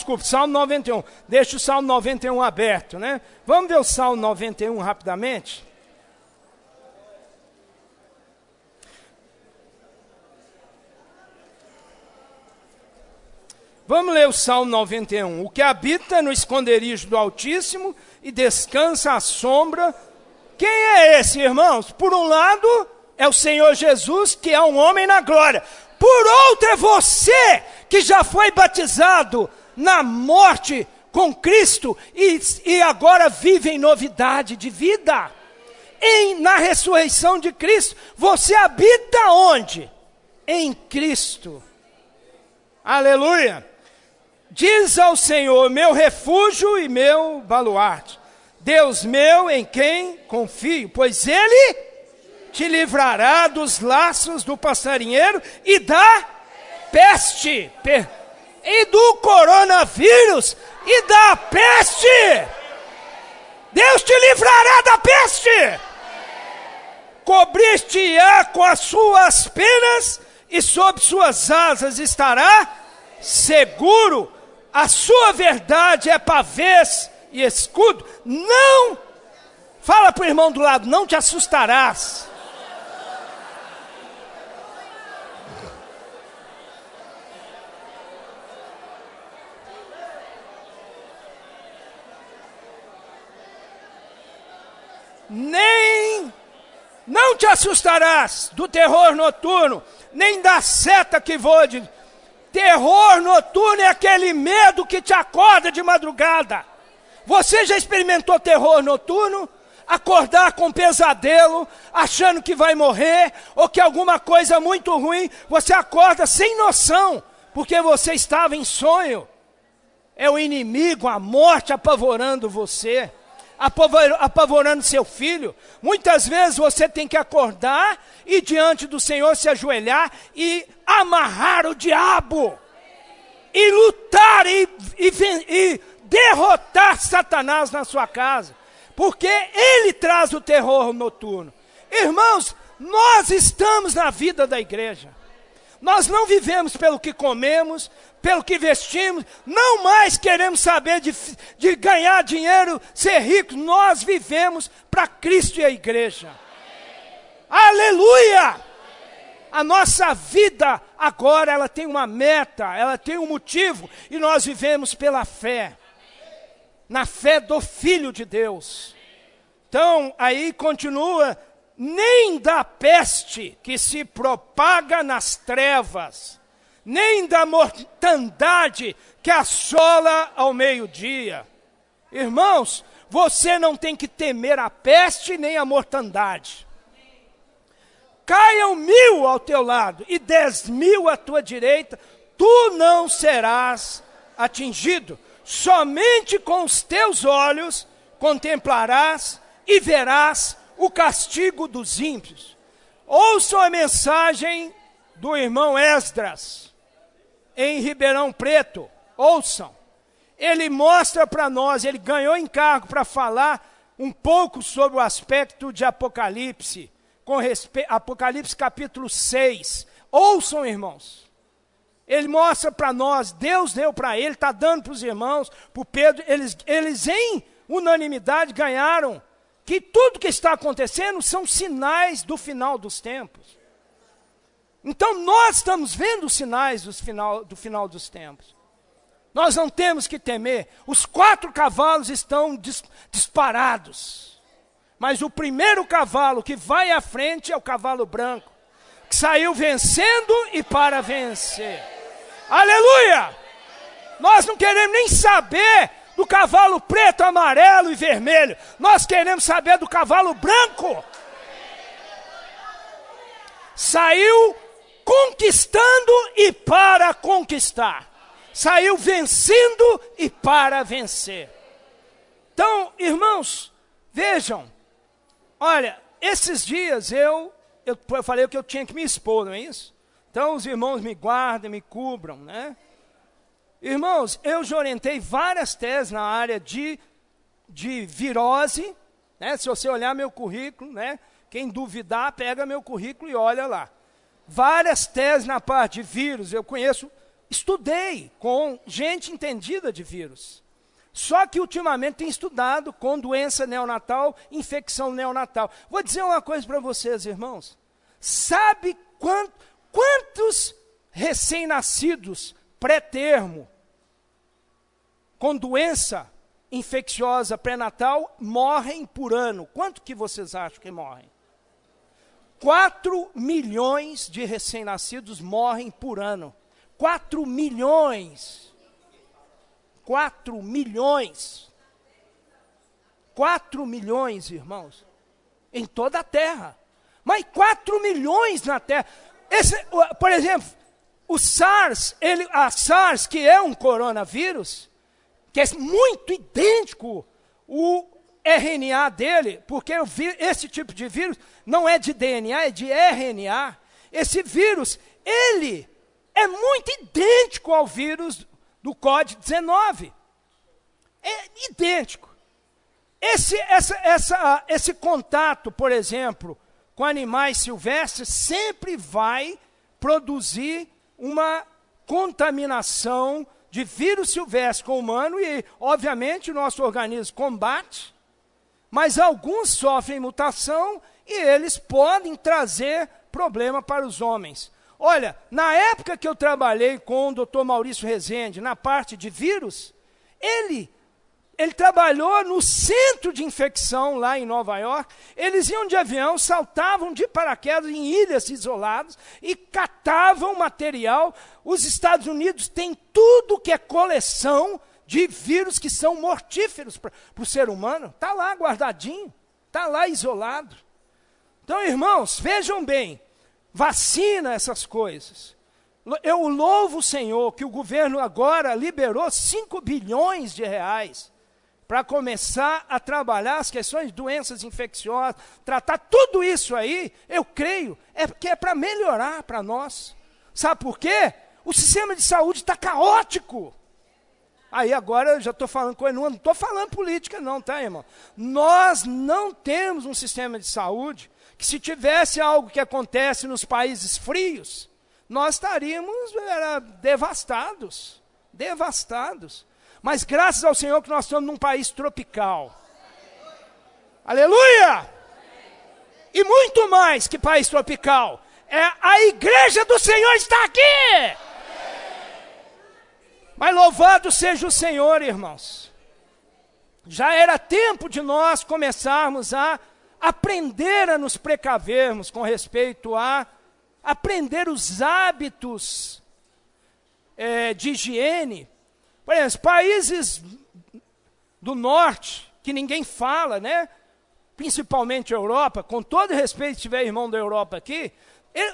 91. Deixa o Salmo 91 aberto, né? Vamos ver o Salmo 91 rapidamente? Vamos ler o Salmo 91. O que habita no esconderijo do Altíssimo e descansa à sombra. Quem é esse, irmãos? Por um lado, é o Senhor Jesus, que é um homem na glória. Por outro, é você, que já foi batizado na morte com Cristo e agora vive em novidade de vida. Na ressurreição de Cristo, você habita onde? Em Cristo. Aleluia! Diz ao Senhor, meu refúgio e meu baluarte, Deus meu em quem confio, pois Ele te livrará dos laços do passarinheiro e da peste, e do coronavírus e da peste. Deus te livrará da peste. Cobrir-te-á com as suas penas e sob suas asas estará seguro. A sua verdade é pavês e escudo. Não, fala para o irmão do lado, não te assustarás. Não te assustarás do terror noturno, nem da seta que voa de... Terror noturno é aquele medo que te acorda de madrugada. Você já experimentou terror noturno? Acordar com pesadelo, achando que vai morrer, ou que alguma coisa muito ruim, você acorda sem noção, porque você estava em sonho. É o inimigo, a morte apavorando você, apavorando seu filho. Muitas vezes você tem que acordar e diante do Senhor se ajoelhar e amarrar o diabo, e lutar e derrotar Satanás na sua casa, porque ele traz o terror noturno. Irmãos, nós estamos na vida da igreja. Nós não vivemos pelo que comemos, pelo que vestimos, não mais queremos saber de ganhar dinheiro, ser ricos. Nós vivemos para Cristo e a igreja. Aleluia! A nossa vida agora, ela tem uma meta, ela tem um motivo, e nós vivemos pela fé, na fé do Filho de Deus. Então, aí continua, nem da peste que se propaga nas trevas, nem da mortandade que assola ao meio-dia. Irmãos, você não tem que temer a peste nem a mortandade. Caiam 1000 ao teu lado e 10.000 à tua direita, tu não serás atingido. Somente com os teus olhos contemplarás e verás o castigo dos ímpios. Ouçam a mensagem do irmão Esdras, em Ribeirão Preto. Ouçam. Ele mostra para nós, ele ganhou encargo para falar um pouco sobre o aspecto de Apocalipse, com respeito, Apocalipse capítulo 6. Ouçam, irmãos. Ele mostra para nós, Deus deu para ele, está dando para os irmãos, para o Pedro, eles em unanimidade ganharam que tudo que está acontecendo são sinais do final dos tempos. Então nós estamos vendo os sinais do final dos tempos. Nós não temos que temer. Os 4 cavalos estão disparados. Mas o primeiro cavalo que vai à frente é o cavalo branco, que saiu vencendo e para vencer. Aleluia! Nós não queremos nem saber do cavalo preto, amarelo e vermelho. Nós queremos saber do cavalo branco. Saiu conquistando e para conquistar. Saiu vencendo e para vencer. Então, irmãos, vejam. Olha, esses dias eu falei que eu tinha que me expor, não é isso? Então os irmãos me guardem, me cubram, né? Irmãos, eu já orientei várias teses na área de virose, né? Se você olhar meu currículo, né? Quem duvidar, pega meu currículo e olha lá. Várias teses na parte de vírus, eu conheço, estudei com gente entendida de vírus. Só que ultimamente tenho estudado com doença neonatal, infecção neonatal. Vou dizer uma coisa para vocês, irmãos. Sabe quantos recém-nascidos pré-termo com doença infecciosa pré-natal morrem por ano? Quanto que vocês acham que morrem? 4 milhões de recém-nascidos morrem por ano. 4 milhões. 4 milhões. 4 milhões, irmãos, em toda a terra. Mas 4 milhões na terra. Por exemplo, o SARS, a SARS, que é um coronavírus, que é muito idêntico o RNA dele, porque esse tipo de vírus não é de DNA, é de RNA. Esse vírus, ele é muito idêntico ao vírus do Covid-19. É idêntico. Esse contato, por exemplo, com animais silvestres, sempre vai produzir uma contaminação de vírus silvestre com o humano e, obviamente, o nosso organismo combate, mas alguns sofrem mutação e eles podem trazer problema para os homens. Olha, na época que eu trabalhei com o Dr. Maurício Rezende, na parte de vírus, ele trabalhou no centro de infecção lá em Nova York. Eles iam de avião, saltavam de paraquedas em ilhas isoladas e catavam material. Os Estados Unidos têm tudo que é coleção de vírus que são mortíferos para o ser humano. Está lá guardadinho, está lá isolado. Então, irmãos, vejam bem, vacina, essas coisas. Eu louvo o Senhor que o governo agora liberou 5 bilhões de reais para começar a trabalhar as questões de doenças infecciosas, tratar tudo isso aí, eu creio, que é para melhorar para nós. Sabe por quê? O sistema de saúde está caótico. Aí agora eu já estou falando coisa, não estou falando política não, tá, irmão? Nós não temos um sistema de saúde que, se tivesse algo que acontece nos países frios, nós estaríamos devastados. Mas graças ao Senhor que nós estamos num país tropical. Aleluia! E muito mais que país tropical. A igreja do Senhor está aqui! Mas louvado seja o Senhor, irmãos. Já era tempo de nós começarmos a aprender a nos precavermos com respeito a aprender os hábitos de higiene. Por exemplo, países do norte, que ninguém fala, né? Principalmente a Europa, com todo respeito, se tiver irmão da Europa aqui,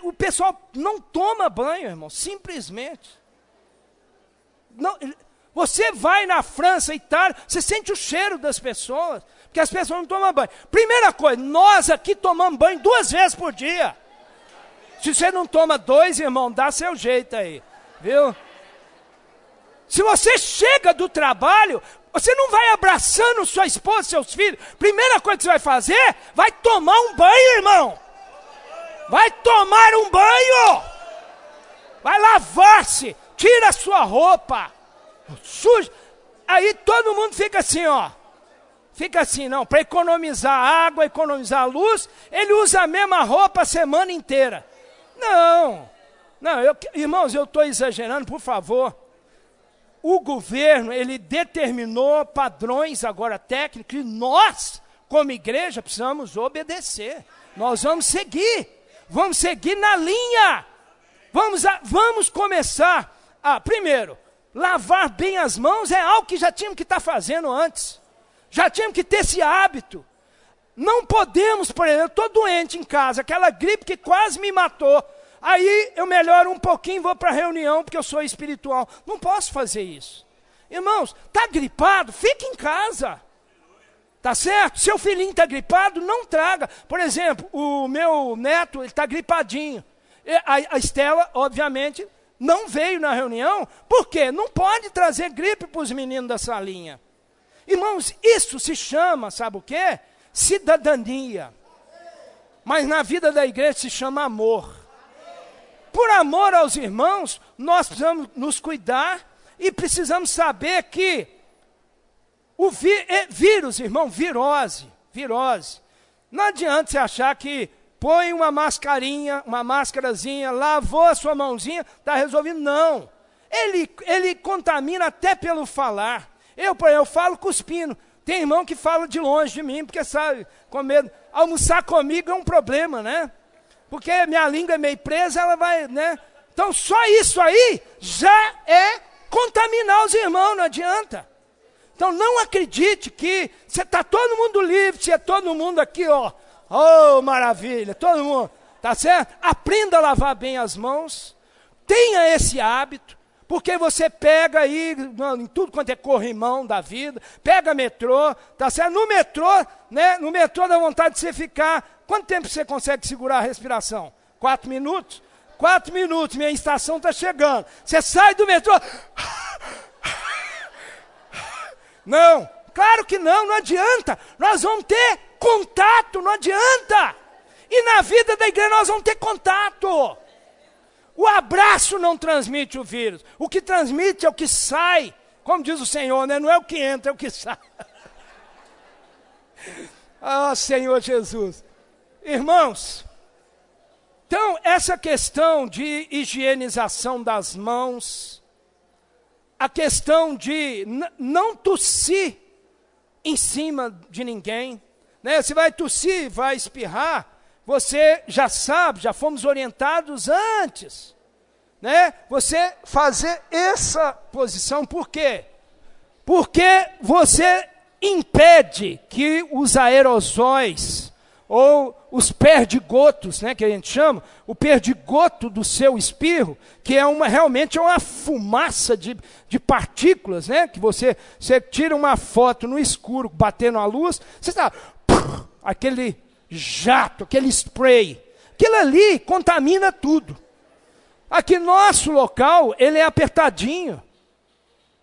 o pessoal não toma banho, irmão, simplesmente. Não, você vai na França, Itália, você sente o cheiro das pessoas, porque as pessoas não tomam banho. Primeira coisa, nós aqui tomamos banho 2 vezes por dia. Se você não toma 2, irmão, dá seu jeito aí, viu? Se você chega do trabalho, você não vai abraçando sua esposa, seus filhos. Primeira coisa que você vai fazer, vai tomar um banho, irmão. Vai tomar um banho. Vai lavar-se. Tira a sua roupa. Suja. Aí todo mundo fica assim, ó. Fica assim, não. Para economizar água, economizar luz, ele usa a mesma roupa a semana inteira. Não. Não, irmãos, eu estou exagerando, por favor. O governo, ele determinou padrões agora técnicos e nós, como igreja, precisamos obedecer. Nós vamos seguir na linha. Vamos começar a, primeiro, lavar bem as mãos é algo que já tínhamos que estar fazendo antes. Já tínhamos que ter esse hábito. Não podemos, por exemplo, eu estou doente em casa, aquela gripe que quase me matou. Aí eu melhoro um pouquinho e vou para a reunião porque eu sou espiritual. Não posso fazer isso. Irmãos, está gripado? Fique em casa. Tá certo? Seu filhinho está gripado, não traga. Por exemplo, o meu neto está gripadinho. A Estela, obviamente, não veio na reunião. Por quê? Não pode trazer gripe para os meninos da salinha. Irmãos, isso se chama, sabe o quê? Cidadania. Mas na vida da igreja se chama amor. Por amor aos irmãos, nós precisamos nos cuidar e precisamos saber que o vírus, irmão, virose. Não adianta você achar que põe uma mascarinha, uma máscarazinha, lavou a sua mãozinha, está resolvido. Não. Ele contamina até pelo falar. Eu falo cuspindo. Tem irmão que fala de longe de mim, porque sabe, com medo. Almoçar comigo é um problema, né? Porque minha língua é meio presa, ela vai, né? Então, só isso aí já é contaminar os irmãos, não adianta. Então, não acredite que você está todo mundo livre, você é todo mundo aqui, ó. Oh, maravilha, todo mundo, tá certo? Aprenda a lavar bem as mãos, tenha esse hábito, porque você pega aí, em tudo quanto é corrimão da vida, pega metrô, tá certo? No metrô, né? No metrô dá vontade de você ficar. Quanto tempo você consegue segurar a respiração? 4 minutos? 4 minutos, minha estação está chegando. Você sai do metrô. Não, claro que não adianta. Nós vamos ter contato, não adianta. E na vida da igreja nós vamos ter contato. O abraço não transmite o vírus. O que transmite é o que sai. Como diz o Senhor, né? Não é o que entra, é o que sai. Ah, Senhor Jesus. Irmãos, então essa questão de higienização das mãos, a questão de não tossir em cima de ninguém, né? Você vai tossir, vai espirrar, você já sabe, já fomos orientados antes, né? Você fazer essa posição, por quê? Porque você impede que os aerosóis ou os perdigotos, né, que a gente chama, o perdigoto do seu espirro, que é realmente é uma fumaça de partículas, né, que você tira uma foto no escuro, batendo a luz, você está, aquele jato, aquele spray, aquilo ali contamina tudo. Aqui nosso local, ele é apertadinho.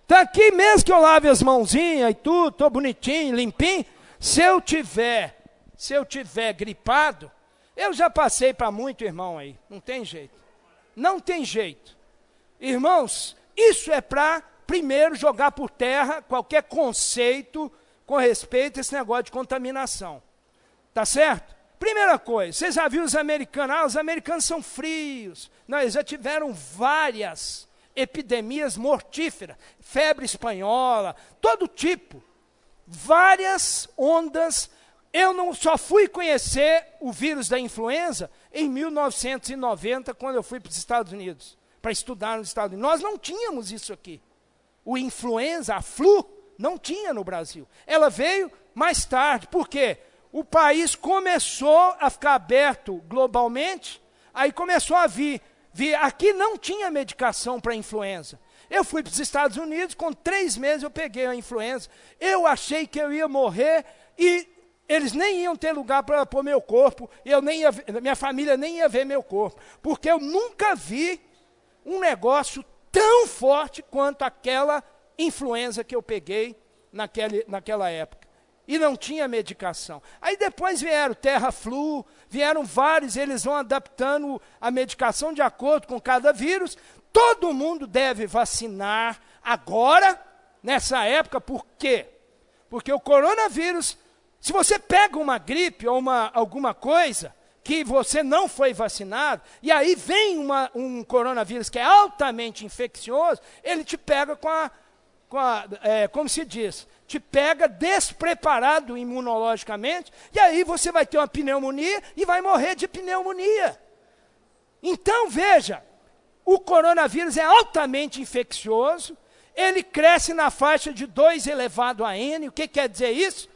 Então aqui mesmo que eu lave as mãozinhas e tudo, estou bonitinho, limpinho, se eu tiver gripado, eu já passei para muito irmão aí, não tem jeito. Não tem jeito. Irmãos, isso é para, primeiro, jogar por terra qualquer conceito com respeito a esse negócio de contaminação. Tá certo? Primeira coisa, vocês já viram os americanos? Os americanos são frios. Não, eles já tiveram várias epidemias mortíferas, febre espanhola, todo tipo. Várias ondas. Eu não só fui conhecer o vírus da influenza em 1990, quando eu fui para os Estados Unidos, para estudar nos Estados Unidos. Nós não tínhamos isso aqui. O influenza, a flu, não tinha no Brasil. Ela veio mais tarde. Por quê? O país começou a ficar aberto globalmente, aí começou a vir. Aqui não tinha medicação para influenza. Eu fui para os Estados Unidos, com 3 meses eu peguei a influenza. Eu achei que eu ia morrer e eles nem iam ter lugar para pôr meu corpo, minha família nem ia ver meu corpo, porque eu nunca vi um negócio tão forte quanto aquela influenza que eu peguei naquela época. E não tinha medicação. Aí depois vieram Terra-Flu, vieram vários, eles vão adaptando a medicação de acordo com cada vírus. Todo mundo deve vacinar agora, nessa época, por quê? Porque o coronavírus, se você pega uma gripe ou alguma coisa que você não foi vacinado, e aí vem um coronavírus que é altamente infeccioso, ele te pega como se diz, te pega despreparado imunologicamente, e aí você vai ter uma pneumonia e vai morrer de pneumonia. Então, veja, o coronavírus é altamente infeccioso, ele cresce na faixa de 2 elevado a n. O que quer dizer isso?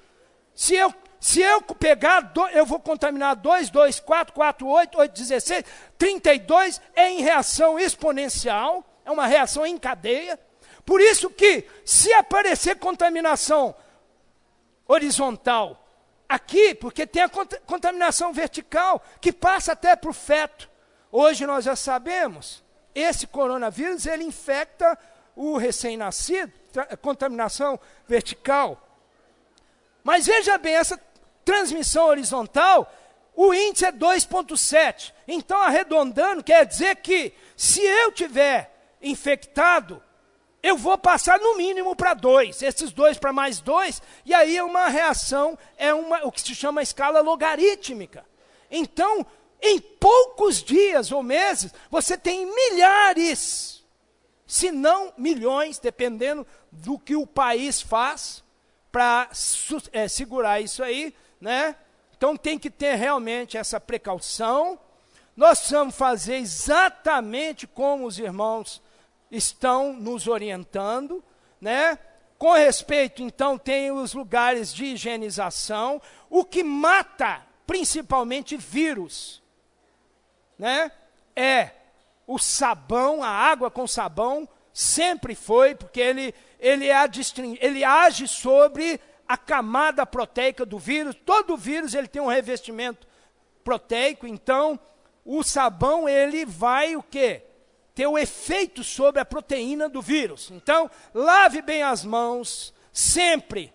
Se eu pegar, eu vou contaminar 2, 2, 4, 4, 8, 8, 16, 32, é em reação exponencial, é uma reação em cadeia. Por isso que, se aparecer contaminação horizontal aqui, porque tem a contaminação vertical, que passa até para o feto. Hoje nós já sabemos, esse coronavírus, ele infecta o recém-nascido, contaminação vertical. Mas veja bem, essa transmissão horizontal, o índice é 2,7. Então, arredondando, quer dizer que, se eu tiver infectado, eu vou passar no mínimo para 2, esses 2 para mais 2, e aí é uma reação, o que se chama escala logarítmica. Então, em poucos dias ou meses, você tem milhares, se não milhões, dependendo do que o país faz para segurar isso aí, né? Então tem que ter realmente essa precaução. Nós precisamos fazer exatamente como os irmãos estão nos orientando, né? Com respeito, então, tem os lugares de higienização, o que mata principalmente vírus, né? É o sabão, a água com sabão, sempre foi, porque ele age sobre a camada proteica do vírus. Todo vírus ele tem um revestimento proteico, então o sabão ele vai o quê? Ter o efeito sobre a proteína do vírus. Então, lave bem as mãos, sempre.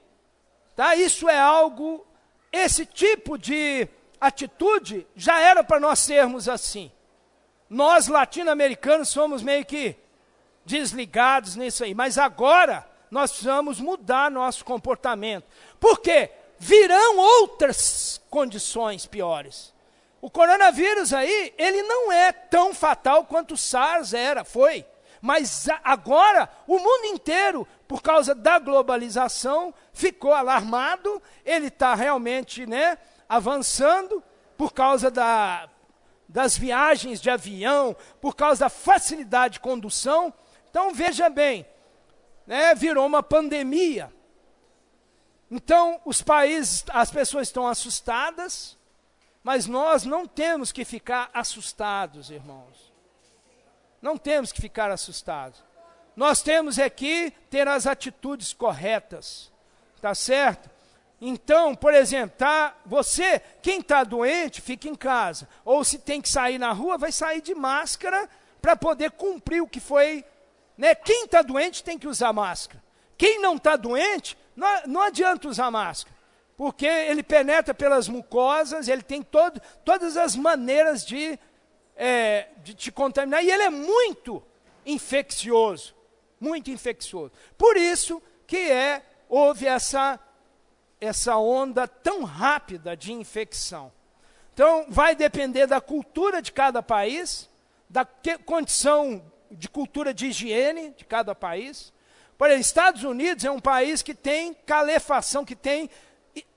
Tá? Isso é algo, esse tipo de atitude, já era para nós sermos assim. Nós, latino-americanos, somos meio que desligados nisso aí. Mas agora, nós precisamos mudar nosso comportamento. Por quê? Virão outras condições piores. O coronavírus aí, ele não é tão fatal quanto o SARS foi. Mas agora, o mundo inteiro, por causa da globalização, ficou alarmado. Ele está realmente, né, avançando por causa das viagens de avião, por causa da facilidade de condução. Então, veja bem, né, virou uma pandemia. Então, as pessoas estão assustadas, mas nós não temos que ficar assustados, irmãos. Não temos que ficar assustados. Nós temos que ter as atitudes corretas, tá certo? Então, por exemplo, quem está doente, fica em casa. Ou se tem que sair na rua, vai sair de máscara para poder cumprir o que foi. Né? Quem está doente tem que usar máscara. Quem não está doente, não adianta usar máscara. Porque ele penetra pelas mucosas, ele tem todas as maneiras de te contaminar. E ele é muito infeccioso. Muito infeccioso. Por isso que houve essa onda tão rápida de infecção. Então, vai depender da cultura de cada país, da condição de cultura de higiene de cada país. Por exemplo, Estados Unidos é um país que tem calefação, que tem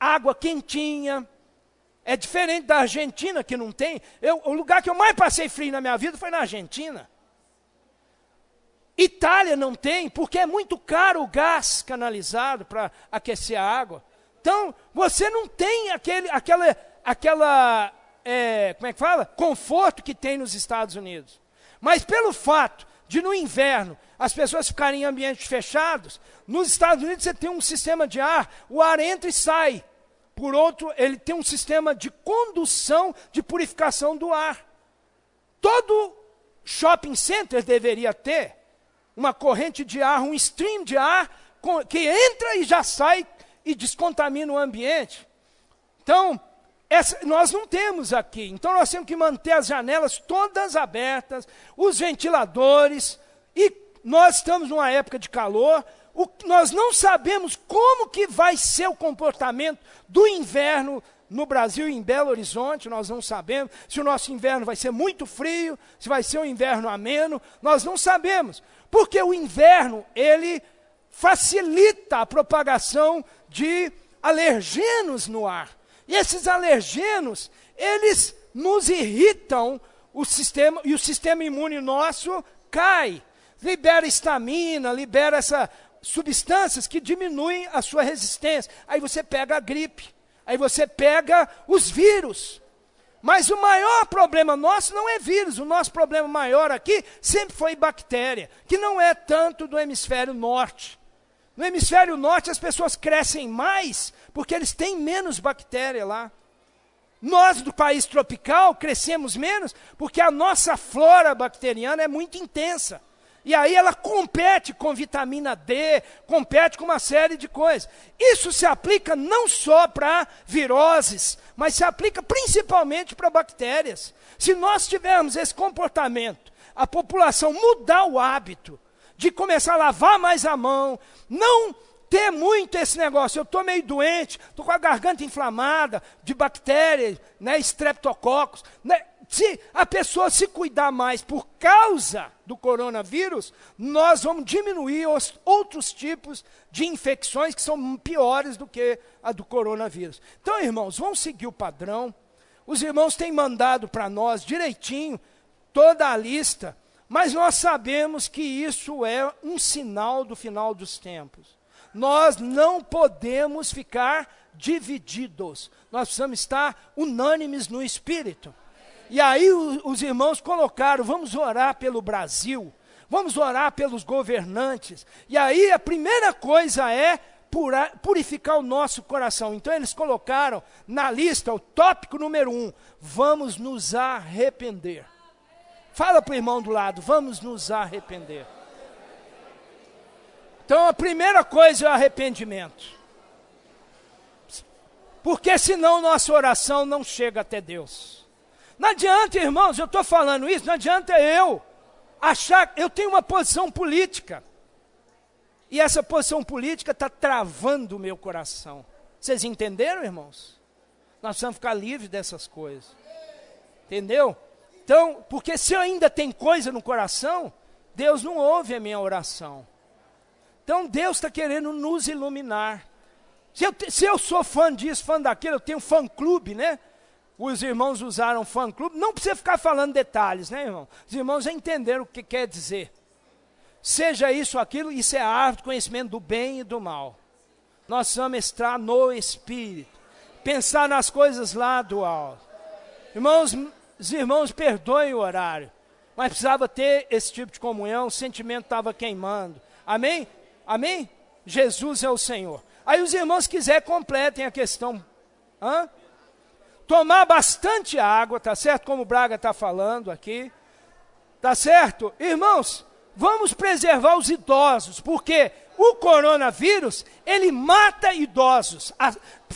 água quentinha. É diferente da Argentina, que não tem. O lugar que eu mais passei frio na minha vida foi na Argentina. Itália não tem, porque é muito caro o gás canalizado para aquecer a água. Então, você não tem como é que fala? Conforto que tem nos Estados Unidos. Mas pelo fato de, no inverno, as pessoas ficarem em ambientes fechados, nos Estados Unidos você tem um sistema de ar, o ar entra e sai. Por outro, ele tem um sistema de condução, de purificação do ar. Todo shopping center deveria ter uma corrente de ar, um stream de ar, que entra e já sai e descontamina o ambiente. Então, nós não temos aqui. Então, nós temos que manter as janelas todas abertas, os ventiladores, e nós estamos numa época de calor. Nós não sabemos como que vai ser o comportamento do inverno no Brasil e em Belo Horizonte. Nós não sabemos se o nosso inverno vai ser muito frio, se vai ser um inverno ameno. Nós não sabemos, porque o inverno, ele facilita a propagação de alergenos no ar. E esses alergenos, eles nos irritam o sistema, e o sistema imune nosso cai. Libera histamina, libera essas substâncias que diminuem a sua resistência. Aí você pega a gripe, aí você pega os vírus. Mas o maior problema nosso não é vírus. O nosso problema maior aqui sempre foi bactéria, que não é tanto do hemisfério norte. No hemisfério norte as pessoas crescem mais porque eles têm menos bactéria lá. Nós do país tropical crescemos menos porque a nossa flora bacteriana é muito intensa. E aí ela compete com vitamina D, compete com uma série de coisas. Isso se aplica não só para viroses, mas se aplica principalmente para bactérias. Se nós tivermos esse comportamento, a população mudar o hábito de começar a lavar mais a mão, não ter muito esse negócio, eu estou meio doente, estou com a garganta inflamada, de bactérias, né, streptococcus, né, se a pessoa se cuidar mais por causa do coronavírus, nós vamos diminuir os outros tipos de infecções que são piores do que a do coronavírus. Então, irmãos, vamos seguir o padrão. Os irmãos têm mandado para nós direitinho toda a lista, mas nós sabemos que isso é um sinal do final dos tempos. Nós não podemos ficar divididos. Nós precisamos estar unânimes no Espírito. E aí os irmãos colocaram, vamos orar pelo Brasil, vamos orar pelos governantes. E aí a primeira coisa é purificar o nosso coração. Então eles colocaram na lista o tópico número 1, vamos nos arrepender. Fala para o irmão do lado, vamos nos arrepender. Então a primeira coisa é o arrependimento. Porque senão nossa oração não chega até Deus. Não adianta, irmãos, eu estou falando isso, não adianta eu achar, eu tenho uma posição política. E essa posição política está travando o meu coração. Vocês entenderam, irmãos? Nós precisamos ficar livres dessas coisas. Entendeu? Então, porque se eu ainda tenho coisa no coração, Deus não ouve a minha oração. Então, Deus está querendo nos iluminar. Se eu sou fã disso, fã daquilo, eu tenho fã-clube, né? Os irmãos usaram fã-clube. Não precisa ficar falando detalhes, né, irmão? Os irmãos já entenderam o que quer dizer. Seja isso ou aquilo, isso é a árvore do conhecimento do bem e do mal. Nós precisamos estar no Espírito. Pensar nas coisas lá do alto. Irmãos, os irmãos perdoem o horário. Mas precisava ter esse tipo de comunhão, o sentimento estava queimando. Amém? Amém? Jesus é o Senhor. Aí os irmãos, quiser, completem a questão. Tomar bastante água, tá certo? Como o Braga está falando aqui. Tá certo? Irmãos, vamos preservar os idosos, porque o coronavírus, ele mata idosos,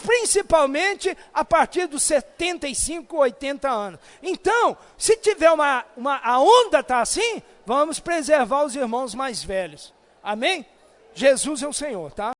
principalmente a partir dos 75, 80 anos. Então, se tiver a onda está assim, vamos preservar os irmãos mais velhos. Amém? Jesus é o Senhor, tá?